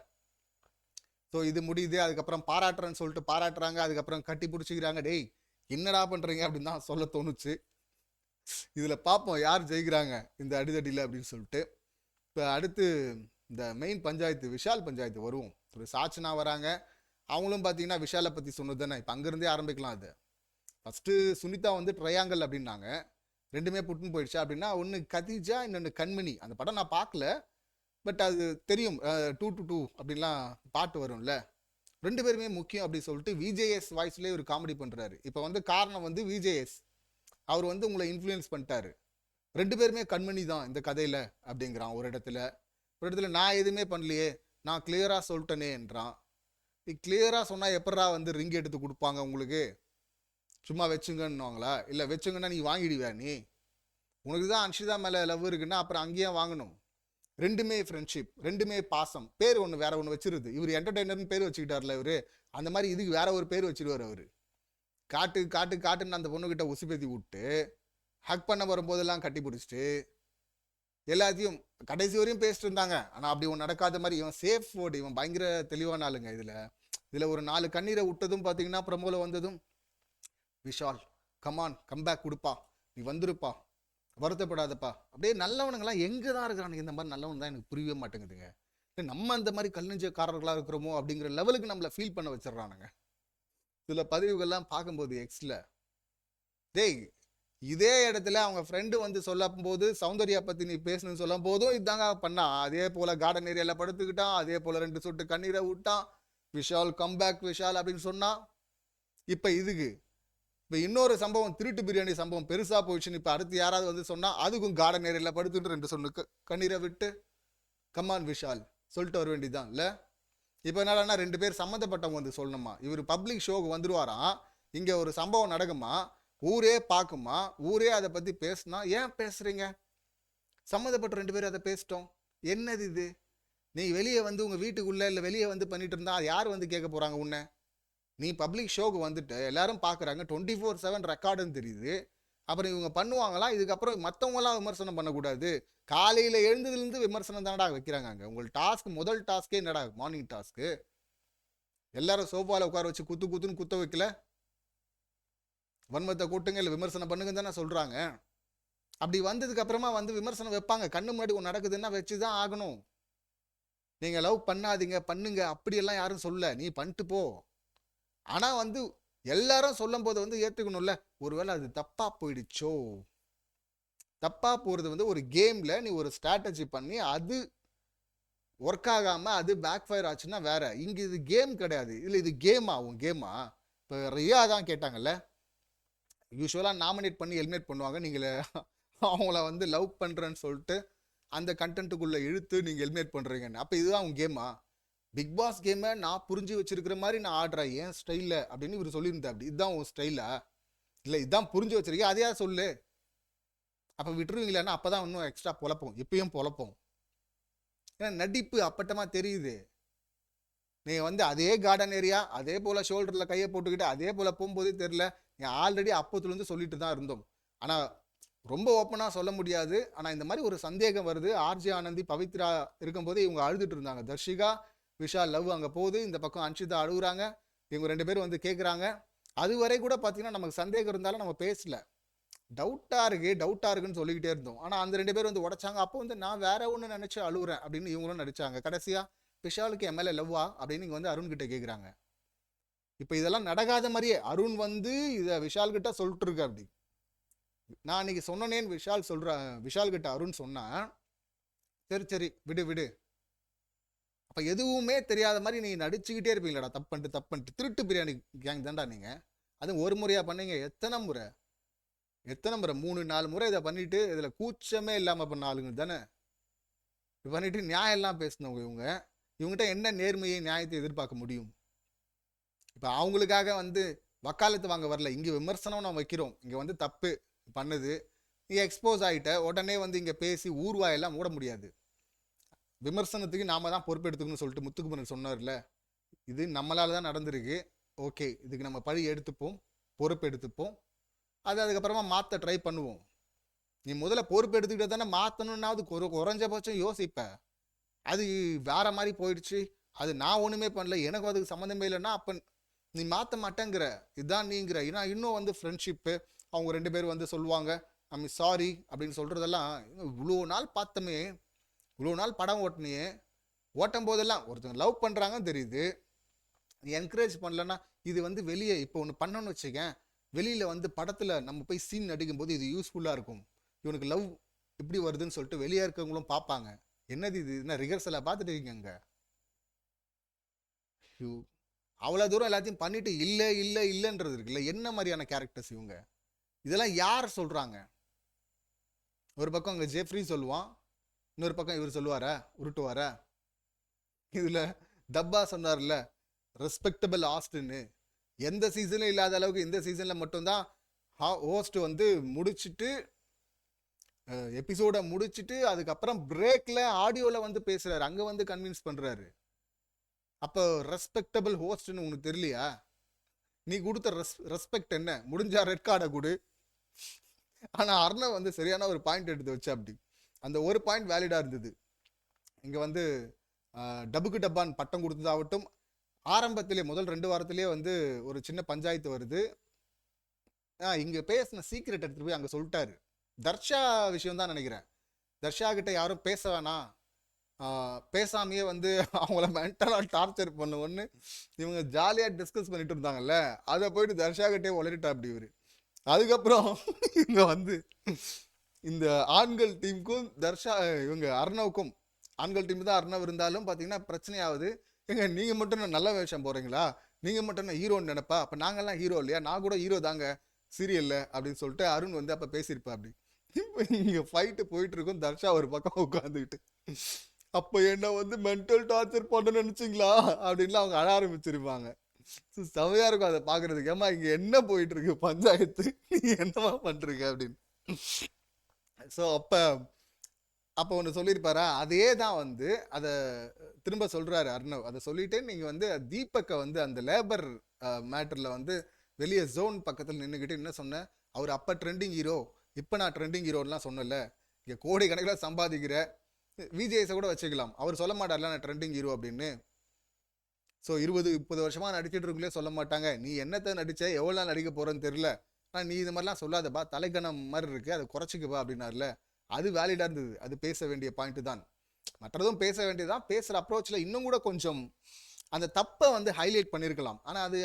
ஸோ இது முடியுது, அதுக்கப்புறம் பாராட்டுறேன்னு சொல்லிட்டு பாராட்டுறாங்க, அதுக்கப்புறம் கட்டி பிடிச்சிக்கிறாங்க. டேய் என்னடா பண்ணுறீங்க அப்படின்னு தான் சொல்ல தோணுச்சு. இதில் பார்ப்போம் யார் ஜெயிக்கிறாங்க இந்த அடிதடியில் அப்படின்னு சொல்லிட்டு. இப்போ அடுத்து இந்த மெயின் பஞ்சாயத்து, விஷால் பஞ்சாயத்து வருவோம். ஒரு சாட்சினா வராங்க, அவங்களும் பார்த்தீங்கன்னா விஷாலை பற்றி சொன்னது தானே, இப்போ அங்கேருந்தே ஆரம்பிக்கலாம். அது ஃபஸ்ட்டு சுனிதா வந்து ட்ரையாங்கல் அப்படின்னாங்க, 2மே புட்டுன்னு போயிடுச்சா அப்படின்னா, ஒன்று கதிஜா, இன்னொன்று கண்மணி. அந்த படம் நான் பார்க்கல, பட் அது தெரியும் 2 to 2 அப்படின்லாம் பாட்டு வரும்ல, 2 பேருமே முக்கியம் அப்படி சொல்லிட்டு விஜேஎஸ் வாய்ஸ்லேயே ஒரு காமெடி பண்ணுறாரு. இப்போ வந்து காரணம் வந்து விஜேஎஸ், அவர் வந்து உங்களை இன்ஃப்ளூயன்ஸ் பண்ணிட்டாரு. 2 பேருமே கண்மணி தான் இந்த கதையில் அப்படிங்கிறான் ஒரு இடத்துல. ஒரு இடத்துல நான் எதுவுமே பண்ணலையே, நான் கிளியராக சொல்லிட்டேனேன்றான். நீ கிளியராக சொன்னால் எப்படா வந்து ரிங் எடுத்து கொடுப்பாங்க உங்களுக்கு? சும்மா வச்சுங்கன்னுவாங்களா? இல்லை வச்சுங்கன்னா நீ வாங்கிடுவியா? நீ உனக்கு தான் அன்ஷிதா மேலே லவ் இருக்குன்னா அப்புறம் அங்கேயே வாங்கணும். 2மே ஃப்ரெண்ட்ஷிப், 2மே பாசம். பேர் ஒன்று வேற ஒன்று வச்சிருது. இவர் என்டர்டைனர்னு பேர் வச்சுக்கிட்டார்ல இவர், அந்த மாதிரி இதுக்கு வேற ஒரு பேர் வச்சிருவார் அவர். காட்டு காட்டு காட்டுன்னு அந்த பொண்ணுக்கிட்ட உசுப்பேத்தி விட்டு ஹக் பண்ண வரும்போதெல்லாம் கட்டி பிடிச்சிட்டு எல்லாத்தையும் கடைசி வரையும் பேசிட்டு இருந்தாங்க. ஆனால் அப்படி ஒன்று நடக்காத மாதிரி இவன் சேஃப் வேர்டு, இவன் பயங்கர தெளிவான ஆளுங்க. இதில் ஒரு 4 கண்ணீரை விட்டதும் பார்த்தீங்கன்னா ப்ரமோல வந்ததும் விஷால் கமான் கம்பேக் கொடுப்பா, நீ வந்துருப்பா, வருத்தப்படாதப்பா. அப்படியே நல்லவனுங்களாம் எங்கே தான் இருக்கிறானுங்க? இந்த மாதிரி நல்லவன் தான் எனக்கு புரியவே மாட்டேங்குதுங்க. நம்ம அந்த மாதிரி கல்நெஞ்சக்காரர்களாக இருக்கிறோமோ அப்படிங்கிற லெவலுக்கு நம்மளை ஃபீல் பண்ண வச்சிடறானுங்க. சில பதிவுகள்லாம் பார்க்கும்போது எக்ஸில், டேய் இதே இடத்துல அவங்க ஃப்ரெண்டு வந்து சொல்லும் போது சௌந்தர்யா பற்றி நீ பேசணும்னு சொல்லும் போதும் இதாங்க பண்ணா. அதே போல் கார்டன் ஏரியாவில் படுத்துக்கிட்டான், அதே போல் 2 சொட்டு கண்ணீரை விட்டான், விஷால் கம்பேக் விஷால் அப்படின்னு சொன்னான். இப்போ இதுக்கு இப்போ இன்னொரு சம்பவம், திருட்டு பிரியாணி சம்பவம் பெருசாக போயிடுச்சுன்னு இப்போ அடுத்து யாராவது வந்து சொன்னால் அதுக்கும் கார்டன் ஏரியாவில் படுத்துட்டு 2 சொட்டு கண்ணீரை விட்டு கமான் விஷால் சொல்லிட்டு வர வேண்டியதுதான் இல்லை? இப்போ என்னன்னா 2 பேர் சம்மந்தப்பட்டவங்க வந்து சொல்லணுமா? இவர் பப்ளிக் ஷோக்கு வந்துடுவாராம், இங்கே ஒரு சம்பவம் நடக்குமா, ஊரே பார்க்குமா, ஊரே அதை பற்றி பேசுனா ஏன் பேசுகிறீங்க? சம்மந்தப்பட்ட 2 பேர் அதை பேசிட்டோம், என்னது இது? நீ வெளியே வந்து உங்கள் வீட்டுக்குள்ளே இல்லை வெளியே வந்து பண்ணிட்டு இருந்தா யார் வந்து கேட்க போகிறாங்க உன்னை? நீ பப்ளிக் ஷோக்கு வந்துட்டு எல்லாரும் பார்க்குறாங்க, 24/7 ரெக்கார்டுன்னு தெரியுது. அப்புறம் இவங்க பண்ணுவாங்களா? இதுக்கப்புறம் மற்றவங்களாம் விமர்சனம் பண்ணக்கூடாது. காலையில் எழுந்ததுலேருந்து விமர்சனம் தானடா வைக்கிறாங்க அங்கே. உங்கள் டாஸ்க், முதல் டாஸ்க்கே என்னடா? Morning task. எல்லாரும் சோஃபாவில் உட்கார வச்சு குத்து குத்துன்னு குத்த வைக்கல, வன்மத்தை கூட்டுங்க இல்லை விமர்சனம் பண்ணுங்க தானே சொல்கிறாங்க. அப்படி வந்ததுக்கு அப்புறமா வந்து விமர்சனம் வைப்பாங்க. கண்ணு முன்னாடி ஒன்று நடக்குதுன்னா வச்சு தான் ஆகணும். நீங்கள் லவ் பண்ணாதீங்க பண்ணுங்க அப்படியெல்லாம் யாரும் சொல்ல, நீ பண்ணிட்டு போ. ஆனால் வந்து எல்லாரும் சொல்லும் போது வந்து ஏற்றுக்கணும்ல, ஒருவேளை அது தப்பாக போயிடுச்சோ? தப்பாக போகிறது வந்து ஒரு கேமில் நீ ஒரு ஸ்ட்ராட்டஜி பண்ணி அது ஒர்க் ஆகாமல் அது பேக் ஃபயர் ஆச்சுன்னா வேற. இங்கே இது கேம் கிடையாது. இல்லை இது கேமா? உன் கேமா? இப்போ ரியா தான் கேட்டாங்கல்ல, யூஸ்வலாக நாமினேட் பண்ணி எலிமினேட் பண்ணுவாங்க. நீங்கள் அவங்கள வந்து லவ் பண்ணுறேன்னு சொல்லிட்டு அந்த கண்டென்ட்டுக்குள்ளே இழுத்து நீங்கள் எலிமினேட் பண்ணுறீங்கன்னு. அப்போ இதுதான் உன் கேமா? பிக் பாஸ் கேமை நான் புரிஞ்சு வச்சிருக்கிற மாதிரி நான் ஆடுறேன் ஏன் ஸ்டைலில் அப்படின்னு இவர் சொல்லியிருந்தேன். அப்படி இதுதான் உன் ஸ்டைலா? இல்லை இதுதான் புரிஞ்சு வச்சிருக்கேன் அதையா சொல்லு. அப்போ விட்டுருவீங்களான்னா அப்போ தான் இன்னும் எக்ஸ்ட்ரா பொழப்போம், எப்பயும் பொழப்போம். ஏன்னா நடிப்பு அப்பட்டமாக தெரியுது. நீங்கள் வந்து அதே கார்டன் ஏரியா அதே போல் ஷோல்டரில் கையை போட்டுக்கிட்டு அதே போல் போகும்போதே தெரில. நீங்கள் ஆல்ரெடி அப்போத்துலேருந்து சொல்லிட்டு தான் இருந்தோம். ஆனால் ரொம்ப ஓப்பனாக சொல்ல முடியாது. ஆனால் இந்த மாதிரி ஒரு சந்தேகம் வருது. ஆர்ஜே ஆனந்தி பவித்ரா இருக்கும்போது இவங்க அழுதுட்டு இருந்தாங்க. தர்ஷிகா விஷால் லவ் அங்கே போகுது, இந்த பக்கம் அன்ஷிதா அழுகுறாங்க, இவங்க 2 பேரும் வந்து கேட்குறாங்க. அதுவரை கூட பார்த்தீங்கன்னா நமக்கு சந்தேகம் இருந்தாலும் நம்ம பேசல, டவுட்டாக இருக்குன்னு சொல்லிக்கிட்டே இருந்தோம். ஆனால் அந்த 2 பேரும் வந்து உடைச்சாங்க. அப்போ வந்து நான் வேற ஒன்று நினச்சி அழுகுறேன் அப்படின்னு இவங்களும் நடிச்சாங்க. கடைசியாக விஷாலுக்கு எம்எல்ஏ லவ்வா அப்படின்னு இங்கே வந்து அருண் கிட்ட கேட்குறாங்க. இப்போ இதெல்லாம் நடக்காத மாதிரியே அருண் வந்து இதை விஷால் கிட்ட சொல்லிட்டு இருக்கு. அப்படி நான் அன்னைக்கு சொன்னேன்னு விஷால் கிட்ட அருண் சொன்னா, சரி சரி விடு விடு, அப்போ எதுவுமே தெரியாத மாதிரி நீ நடிச்சுக்கிட்டே இருப்பீங்களாடா, தப்பு பண்ணிட்டு திருட்டு பிரியாணி கேங் தான்டா நீங்கள். அதுவும் ஒரு முறையாக பண்ணீங்க, எத்தனை முறை 3-4 முறை இதை பண்ணிட்டு இதில் கூச்சமே இல்லாமல் பண்ண ஆளுங்க தானே. இது பண்ணிட்டு நியாயம் எல்லாம் பேசினவங்க இவங்ககிட்ட என்ன நேர்மையை நியாயத்தை எதிர்பார்க்க முடியும்? இப்போ அவங்களுக்காக வந்து வக்காலத்து வாங்க வரல, இங்கே விமர்சனம் நான் வைக்கிறோம், இங்கே வந்து தப்பு பண்ணுது, நீ எக்ஸ்போஸ் ஆகிட்ட உடனே வந்து இங்கே பேசி ஊர்வாயெல்லாம் மூட முடியாது. விமர்சனத்துக்கு நாம தான் பொறுப்பெடுத்துக்கணும்னு சொல்லிட்டு முத்துக்குமரன் சொன்னார்ல, இது நம்மளால தான் நடந்திருக்கு. ஓகே, இதுக்கு நம்ம பழி எடுத்துப்போம், பொறுப்பு எடுத்துப்போம், அது அதுக்கப்புறமா மாற்ற ட்ரை பண்ணுவோம். நீ முதல்ல பொறுப்பு எடுத்துக்கிட்டே தானே மாற்றணுன்னாவது குறைஞ்சபட்சம் யோசிப்ப. அது வேற மாதிரி போயிடுச்சு, அது நான் ஒன்றுமே பண்ணல, எனக்கும் அதுக்கு சம்மந்தமே இல்லைன்னா அப்போ நீ மாற்ற மாட்டேங்கிற, இதுதான் நீங்கிற. ஏன்னா இன்னும் வந்து ஃப்ரெண்ட்ஷிப்பு அவங்க 2 பேரும் வந்து சொல்லுவாங்க ஐம் சாரி அப்படின்னு சொல்கிறதெல்லாம். இவ்வளோ நாள் பார்த்தோமே, இவ்வளோ நாள் படம் ஓட்டினியே, ஓட்டும் போதெல்லாம் ஒருத்தங்க லவ் பண்ணுறாங்கன்னு தெரியுது, நீ என்கரேஜ் பண்ணலன்னா இது வந்து வெளியே இப்போ ஒன்று பண்ணணும்னு வச்சுக்கேன், வெளியில் வந்து படத்தில் நம்ம போய் சீன் நடிக்கும்போது இது யூஸ்ஃபுல்லாக இருக்கும், இவனுக்கு லவ் இப்படி வருதுன்னு சொல்லிட்டு வெளியே இருக்கவங்களும் பார்ப்பாங்க. என்னது இது என்ன ரிஹர்சலாக பார்த்துட்டு இருக்கீங்க. அவ்வளோ தூரம் எல்லாத்தையும் பண்ணிட்டு இல்லை இல்லை இல்லைன்றது இருக்குல்ல, என்ன மாதிரியான கேரக்டர்ஸ் இவங்க? இதெல்லாம் யார் சொல்கிறாங்க? ஒரு பக்கம் அங்கே ஜெஃப்ரி சொல்லுவான், இன்னொரு பக்கம் இவர் சொல்லுவாரா, உருட்டுவாரா? இதில் தப்பா சொன்னார்ல ரெஸ்பெக்டபிள் ஆஸ்ட்னு, எந்த சீசனும் இல்லாத அளவுக்கு இந்த சீசனில் மட்டும்தான் ஹோஸ்ட் வந்து முடிச்சுட்டு எபிசோடை முடிச்சுட்டு அதுக்கப்புறம் பிரேக்கில் ஆடியோவில் வந்து பேசுகிறாரு, அங்கே வந்து கன்வின்ஸ் பண்ணுறாரு. அப்போ ரெஸ்பெக்டபிள் ஹோஸ்ட்னு உனக்கு தெரியலையா? நீ கொடுத்த ரெஸ்பெக்ட் என்ன? முடிஞ்சா ரெட் கார்டை கொடு. ஆனால் அர்ணவ் வந்து சரியான ஒரு பாயிண்ட் எடுத்து வச்சு அப்படி அந்த ஒரு பாயிண்ட் வேலிடாக இருந்தது. இங்கே வந்து டபுக்கு டப்பான் பட்டம் கொடுத்ததாகட்டும், ஆரம்பத்திலே முதல் 2 வாரத்திலே வந்து ஒரு சின்ன பஞ்சாயத்து வருது. இங்கே பேசின சீக்ரெட் எடுத்துகிட்டு போய் அங்கே சொல்லிட்டாரு. தர்ஷா விஷயம் தான் நினைக்கிறேன். தர்ஷா கிட்ட யாரும் பேச வேணாம், பேசாமையே வந்து அவங்கள மென்டலாக டார்ச்சர் பண்ணுவோன்னு இவங்க ஜாலியாக டிஸ்கஸ் பண்ணிட்டு இருந்தாங்கல்ல, அதை போயிட்டு தர்ஷா கிட்டே உளறிட்டா அப்படி இவர். அதுக்கப்புறம் இவங்க வந்து இந்த ஆண்கள் டீமுக்கும் இவங்க அர்ணவுக்கும், ஆண்கள் டீம் தான் அர்ணவ் இருந்தாலும் பார்த்தீங்கன்னா பிரச்சனையாவது. ஏங்க நீங்கள் மட்டும் நல்ல வேஷம் போகிறீங்களா? நீங்கள் மட்டும் ஹீரோன்னு நினைப்பா? அப்போ நாங்கள்லாம் ஹீரோ இல்லையா? நான் கூட ஹீரோ தாங்க சீரியல்ல அப்படின்னு சொல்லிட்டு அருண் வந்து அப்போ பேசியிருப்பா. அப்படி இப்போ இங்கே ஃபைட்டு போயிட்டு இருக்கும், தர்ஷா ஒரு பக்கம் உட்காந்துக்கிட்டு அப்போ என்ன வந்து மென்டல் டார்ச்சர் பண்ண நினச்சிங்களா அப்படின்லாம் அவங்க அழ ஆரம்பிச்சிருப்பாங்க. செவையாக இருக்கும் அதை பார்க்குறதுக்கு. ஏமா இங்கே என்ன போயிட்டு இருக்கு பஞ்சாயத்து, நீ என்னமா பண்ணுறீங்க அப்படின்னு. ஸோ அப்போ ஒன்று சொல்லியிருப்பாரா, அதே தான் வந்து அதை திரும்ப சொல்கிறாரு அர்ணவ். அதை சொல்லிட்டு நீங்கள் வந்து தீபக்கை வந்து அந்த லேபர் மேட்டரில் வந்து வெளியே ஜோன் பக்கத்தில் நின்றுக்கிட்டு என்ன சொன்னேன், அவர் அப்போ ட்ரெண்டிங் ஹீரோ, இப்போ நான் ட்ரெண்டிங் ஹீரோலாம் சொன்னல, இங்கே கோடி கணக்கில் சம்பாதிக்கிற விஜேஸை கூட வச்சுக்கலாம், அவர் சொல்ல மாட்டார்ல நான் ட்ரெண்டிங் ஹீரோ அப்படின்னு. ஸோ 20-30 வருஷமாக நடிச்சிட்டு இருக்குள்ளே சொல்ல மாட்டாங்க, நீ என்னத்தை நடித்த எவ்வளோ நாள் நடிக்க போகிறேன்னு தெரில, ஆனால் நீ இது மாதிரிலாம் சொல்லாதப்பா, தலைக்கணம் மாதிரி இருக்குது, அதை குறைச்சிக்கப்பா அப்படின்னார்ல. அது வேலிடாக இருந்தது, அது பேச வேண்டிய பாயிண்ட்டு தான். மற்றதும் பேச வேண்டியதுதான். பேசுகிற அப்ரோச்சில் இன்னும் கூட கொஞ்சம் அந்த தப்பை வந்து ஹைலைட் பண்ணியிருக்கலாம். ஆனால் அது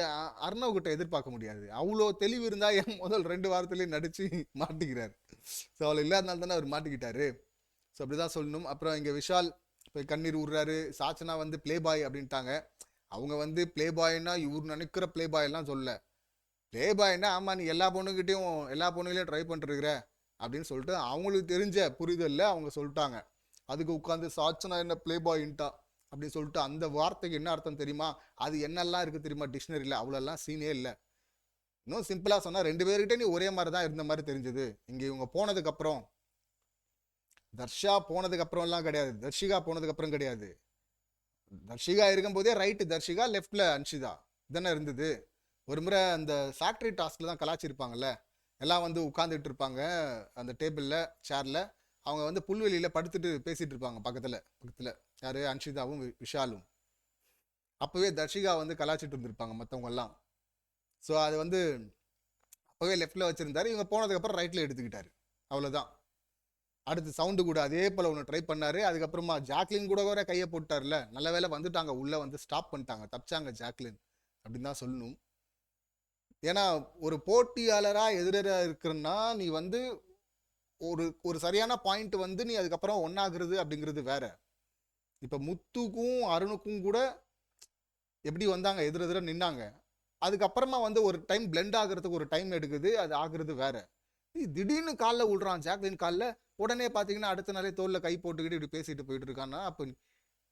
அர்ணவ் கிட்ட எதிர்பார்க்க முடியாது. அவ்வளோ தெளிவு இருந்தால் என் முதல் 2 வாரத்துலேயே நடித்து மாட்டிக்கிறார். ஸோ அவ்வளோ இல்லாதனால தானே அவர் மாட்டிக்கிட்டாரு. ஸோ அப்படி தான் சொல்லணும். அப்புறம் இங்கே விஷால் இப்போ கண்ணீர் விடுறாரு. சாச்சனா வந்து ப்ளே பாய் அப்படின்ட்டாங்க. அவங்க வந்து ப்ளே பாய்னா இவர் நினைக்கிற ப்ளே பாயெல்லாம் சொல்ல, ப்ளே பாய்னா ஆமாம் நீ எல்லா பொண்ணுங்களையும் ட்ரை பண்ணிருக்கிற அப்படின்னு சொல்லிட்டு அவங்களுக்கு தெரிஞ்ச புரிதல்ல அவங்க சொல்லிட்டாங்க. அதுக்கு உட்காந்து சாச்சனா என்ன ப்ளே பாயின்ட்டா அப்படின்னு சொல்லிட்டு அந்த வார்த்தைக்கு என்ன அர்த்தம் தெரியுமா? அது என்னெல்லாம் இருக்குது தெரியுமா டிக்ஷனரியில்? அவ்வளோலாம் சீனே இல்லை. இன்னும் சிம்பிளாக சொன்னால் 2 பேர்கிட்ட நீ ஒரே மாதிரி தான் இருந்த மாதிரி தெரிஞ்சது. இங்கே இவங்க போனதுக்கப்புறம், தர்ஷா போனதுக்கப்புறம்லாம் கிடையாது, தர்ஷிகா போனதுக்கப்புறம் கிடையாது. தர்ஷிகா இருக்கும்போதே ரைட்டு தர்ஷிகா, லெஃப்டில் அன்ஷிதா தானே இருந்தது. ஒரு முறை அந்த ஃபேக்ட்ரி டாஸ்கில் தான் கலாச்சிருப்பாங்கல்ல, எல்லாம் வந்து உட்காந்துட்டு இருப்பாங்க அந்த டேபிளில் சேரில், அவங்க வந்து புல்வெளியில் படுத்துட்டு பேசிகிட்டு இருப்பாங்க பக்கத்தில் யார், அன்ஷிதாவும் விஷாலும். அப்போவே தர்ஷிகா வந்து கலாச்சிட்டு இருந்திருப்பாங்க மற்றவங்கெல்லாம். ஸோ அது வந்து அப்போவே லெஃப்டில் வச்சுருந்தாரு, இவங்க போனதுக்கப்புறம் ரைட்டில் எடுத்துக்கிட்டாரு, அவ்வளோதான். அடுத்து சவுண்டு கூட அதே போல் ஒன்று ட்ரை பண்ணார். அதுக்கப்புறமா ஜாக்லின் கூட கையை போட்டார்ல, நல்ல வேலை வந்துட்டாங்க, உள்ளே வந்து ஸ்டாப் பண்ணிட்டாங்க, தப்பிச்சாங்க ஜாக்லின் அப்படின்னு தான் சொல்லணும். ஏன்னா ஒரு போட்டியாளராக எதிராக இருக்கிறன்னா நீ வந்து ஒரு சரியான பாயிண்ட் வந்து நீ அதுக்கப்புறம் ஒன்றாகிறது அப்படிங்கிறது வேற. இப்போ முத்துக்கும் அருணுக்கும் கூட எப்படி வந்தாங்க, எதிர நின்னாங்க, அதுக்கப்புறமா வந்து ஒரு டைம் பிளெண்ட் ஆகிறதுக்கு ஒரு டைம் எடுக்குது, அது ஆகுறது வேற. திடீர்னு காலில் விடுறான் ஜாக்லின் காலில், உடனே பார்த்தீங்கன்னா அடுத்த நாளே தோளில் கை போட்டுக்கிட்டு இப்படி பேசிட்டு போயிட்டு இருக்கான்னா, அப்போ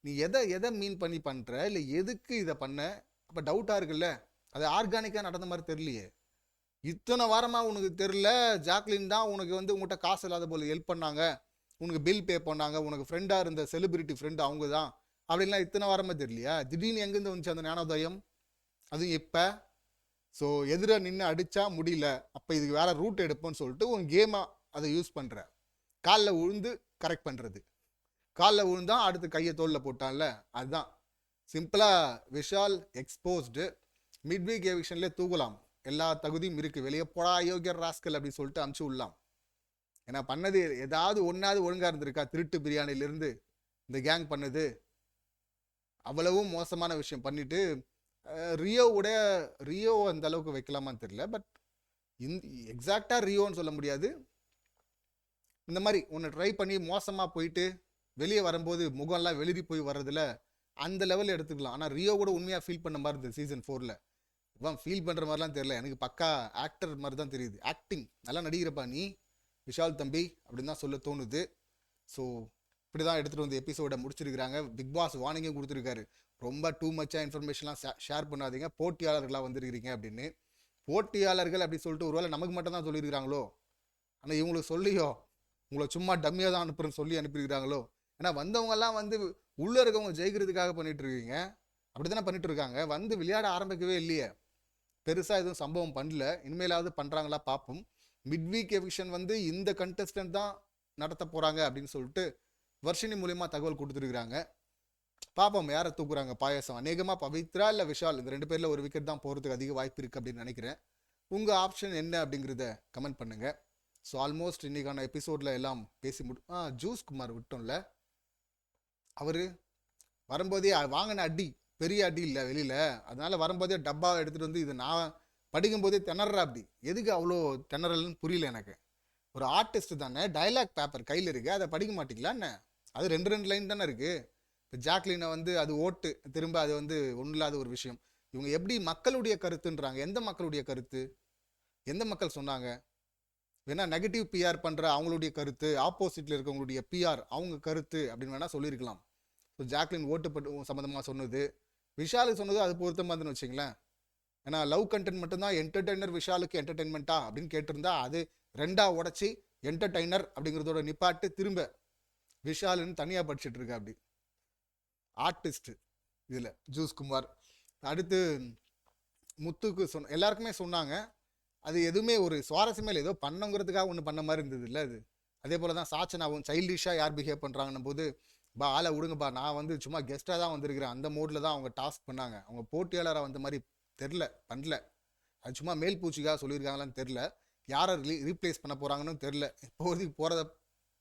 நீ எதை மீன் பண்ணி பண்ணுற, இல்லை எதுக்கு இதை பண்ண? அப்போ டவுட்டாக இருக்குல்ல, அது ஆர்கானிக்காக நடந்த மாதிரி தெரியலையே. இத்தனை வாரமாக உனக்கு தெரில, ஜாக்லின் தான் உனக்கு வந்து உங்கள்கிட்ட காசு இல்லாத போல் ஹெல்ப் பண்ணாங்க, உனக்கு பில் பே பண்ணாங்க, உனக்கு ஃப்ரெண்டாக இருந்த செலிபிரிட்டி ஃப்ரெண்டு அவங்க தான் அப்படின்லாம் இத்தனை வாரமாக தெரியலையா? திடீர்னு எங்கேருந்து வந்துச்சு அந்த ஞானோதயம்? அதுவும் எப்போ? ஸோ எதிராக நின்று அடித்தா முடியல, அப்போ இதுக்கு வேறு ரூட் எடுப்போன்னு சொல்லிட்டு உன் கேமாக அதை யூஸ் பண்ணுற. காலில் விழுந்து கரெக்ட் பண்ணுறது, காலில் விழுந்தான் அடுத்து கையை தோளில் போட்டான்ல, அதுதான் சிம்பிளாக. விஷால் எக்ஸ்போஸ்டு, மிட்வீக் எவிக்ஷன்லேயே தூக்கலாம், எல்லா தகுதியும் இருக்குது, வெளியே போடா யோகியர் ராஸ்கல் அப்படின்னு சொல்லிட்டு அமுச்சு விடலாம். ஏன்னா பண்ணது ஏதாவது ஒன்றாவது ஒழுங்காக இருந்திருக்கா? திருட்டு பிரியாணிலேருந்து இந்த கேங் பண்ணது அவ்வளவும் மோசமான விஷயம் பண்ணிட்டு ரியோ அந்த அளவுக்கு வைக்கலாமான்னு தெரியல. பட் எக்ஸாக்டாக ரியோன்னு சொல்ல முடியாது. இந்த மாதிரி ஒன்று ட்ரை பண்ணி மோசமாக போயிட்டு வெளியே வரும்போது முகம்லாம் வெளிரி போய் வர்றதுல அந்த லெவலில் எடுத்துக்கலாம். ஆனால் ரியோ கூட உண்மையாக ஃபீல் பண்ண மாதிரி இருந்தது சீசன் 4ல். இவன் ஃபீல் பண்ணுற மாதிரிலாம் தெரியல, எனக்கு பக்கா ஆக்டர் மாதிரி தான் தெரியுது. ஆக்டிங் நல்லா நடிக்கிறப்பா நீ விஷால் தம்பி அப்படின்னு தான் சொல்ல தோணுது. ஸோ இப்படி தான் எடுத்துகிட்டு வந்து எபிசோடை முடிச்சிருக்கிறாங்க. பிக் பாஸ் வார்னிங்கும் கொடுத்துருக்காரு, ரொம்ப டூ மச்சாக இன்ஃபர்மேஷன்லாம் ஷேர் பண்ணாதீங்க, போட்டியாளர்களாக வந்திருக்கிறீங்க அப்படின்னு. போட்டியாளர்கள் அப்படி சொல்லிட்டு ஒருவேளை நமக்கு மட்டும் தான் சொல்லியிருக்கிறாங்களோ, ஆனால் இவங்களுக்கு சொல்லியோ உங்களை சும்மா டம்மியாக தான் அனுப்புறேன்னு சொல்லி அனுப்பியிருக்கிறாங்களோ. ஏன்னா வந்தவங்கெல்லாம் வந்து உள்ளே இருக்கவங்க ஜெயிக்கிறதுக்காக பண்ணிட்டு இருக்கீங்க, அப்படி தானே பண்ணிட்டு இருக்காங்க. வந்து விளையாட ஆரம்பிக்கவே இல்லையே, பெருசாக எதுவும் சம்பவம் பண்ணல. இனிமேலாவது பண்ணுறாங்களா பார்ப்போம். மிட் வீக் எவிக்ஷன் வந்து இந்த கண்டஸ்டன்ட் தான் நடத்த போகிறாங்க அப்படின்னு சொல்லிட்டு வர்ஷினி மூலியமா தகவல் கொடுத்துருக்குறாங்க. பார்ப்போம் யாரை தூக்குறாங்க பாயசம். அநேகமாக பவித்ரா இல்லை விஷால், இந்த 2 பேரில் ஒரு விக்கெட் தான் போகிறதுக்கு அதிக வாய்ப்பு இருக்குது அப்படின்னு நினைக்கிறேன். உங்கள் ஆப்ஷன் என்ன அப்படிங்கிறத கமெண்ட் பண்ணுங்கள். ஸோ ஆல்மோஸ்ட் இன்றைக்கான எபிசோடில் எல்லாம் பேசி ஜூஸ் குமார் விட்டோம்ல, அவர் வரும்போதே வாங்கின அடி பெரிய அடி இல்லை வெளியில், அதனால் வரும்போதே டப்பா எடுத்துகிட்டு வந்து இது நான் படிக்கும்போதே திணறா. அப்படி எதுக்கு அவ்வளோ திணறல்னு புரியல எனக்கு. ஒரு ஆர்டிஸ்ட் தானே, டைலாக் பேப்பர் கையில் இருக்குது, அதை படிக்க மாட்டிங்களா என்ன? அது 2 லைன் தானே இருக்குது. இப்போ ஜாக்லினை வந்து அது ஓட்டு திரும்ப அது வந்து ஒன்றும் இல்லாத ஒரு விஷயம். இவங்க எப்படி மக்களுடைய கருத்துன்றாங்க? எந்த மக்களுடைய கருத்து? எந்த மக்கள் சொன்னாங்க? வேணா நெகட்டிவ் பிஆர் பண்ணுற அவங்களுடைய கருத்து, ஆப்போசிட்டில் இருக்கவங்களுடைய பிஆர் அவங்க கருத்து அப்படின்னு வேணால் சொல்லியிருக்கலாம். ஸோ ஜாக்லின் ஓட்டு சம்மந்தமாக சொன்னது, விஷாலுக்கு சொன்னது அது பொருத்தமாக இருந்துன்னு வச்சிங்களேன். ஏன்னா லவ் கண்டென்ட் மட்டும்தான் என்டர்டெய்னர், விஷாலுக்கு என்டர்டெயின்மெண்ட்டா அப்படின்னு கேட்டிருந்தா அது 2ஆக உடச்சி என்டர்டெய்னர் அப்படிங்கிறதோட நிப்பாட்டு திரும்ப விஷாலுன்னு தனியாக படிச்சுட்டு இருக்கா. அப்படி ஆர்டிஸ்ட் இதில் ஜூஸ் குமார். அடுத்து முத்துக்கு எல்லாருக்குமே சொன்னாங்க, அது எதுவுமே ஒரு சுவாரஸ்யமே இல்லை, ஏதோ பண்ணுங்கிறதுக்காக ஒன்று பண்ண மாதிரி இருந்தது இல்லை அது. அதே போல் தான் சாச்சனாவும் சைல்டிஷாக யார் பிஹேவ் பண்ணுறாங்கன்னும் போது, பா ஆளை விடுங்கப்பா, நான் வந்து சும்மா கெஸ்ட்டாக தான் வந்திருக்கிறேன், அந்த மோடில் தான் அவங்க டாஸ்க் பண்ணாங்க. அவங்க போட்டியாளராக வந்த மாதிரி தெரில, பண்ணல. அது சும்மா மேல் பூச்சிக்காக சொல்லியிருக்காங்களான்னு தெரில, யாரை ரீப்ளேஸ் பண்ண போகிறாங்கன்னு தெரில. இப்போதைக்கு போகிறத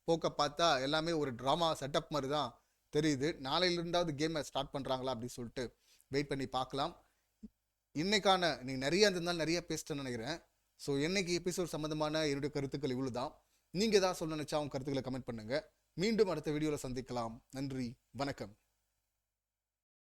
போக்க பார்த்தா எல்லாமே ஒரு ட்ராமா செட்டப் மாதிரி தான் தெரியுது. நாளையிலிருந்தாவது கேமை ஸ்டார்ட் பண்ணுறாங்களா அப்படின்னு சொல்லிட்டு வெயிட் பண்ணி பார்க்கலாம். இன்னைக்கான நீங்கள் நிறைய இருந்தாலும் நிறைய பேசிட்டேன்னு நினைக்கிறேன். ஸோ இன்னைக்கு எபிசோட் சம்மந்தமான என்னுடைய கருத்துக்கள் இவ்வளோ தான். நீங்கள் ஏதாவது சொல்ல நினச்சா அவங்க கருத்துக்களை கமெண்ட் பண்ணுங்கள். மீண்டும் அடுத்த வீடியோவில் சந்திக்கலாம். நன்றி, வணக்கம்.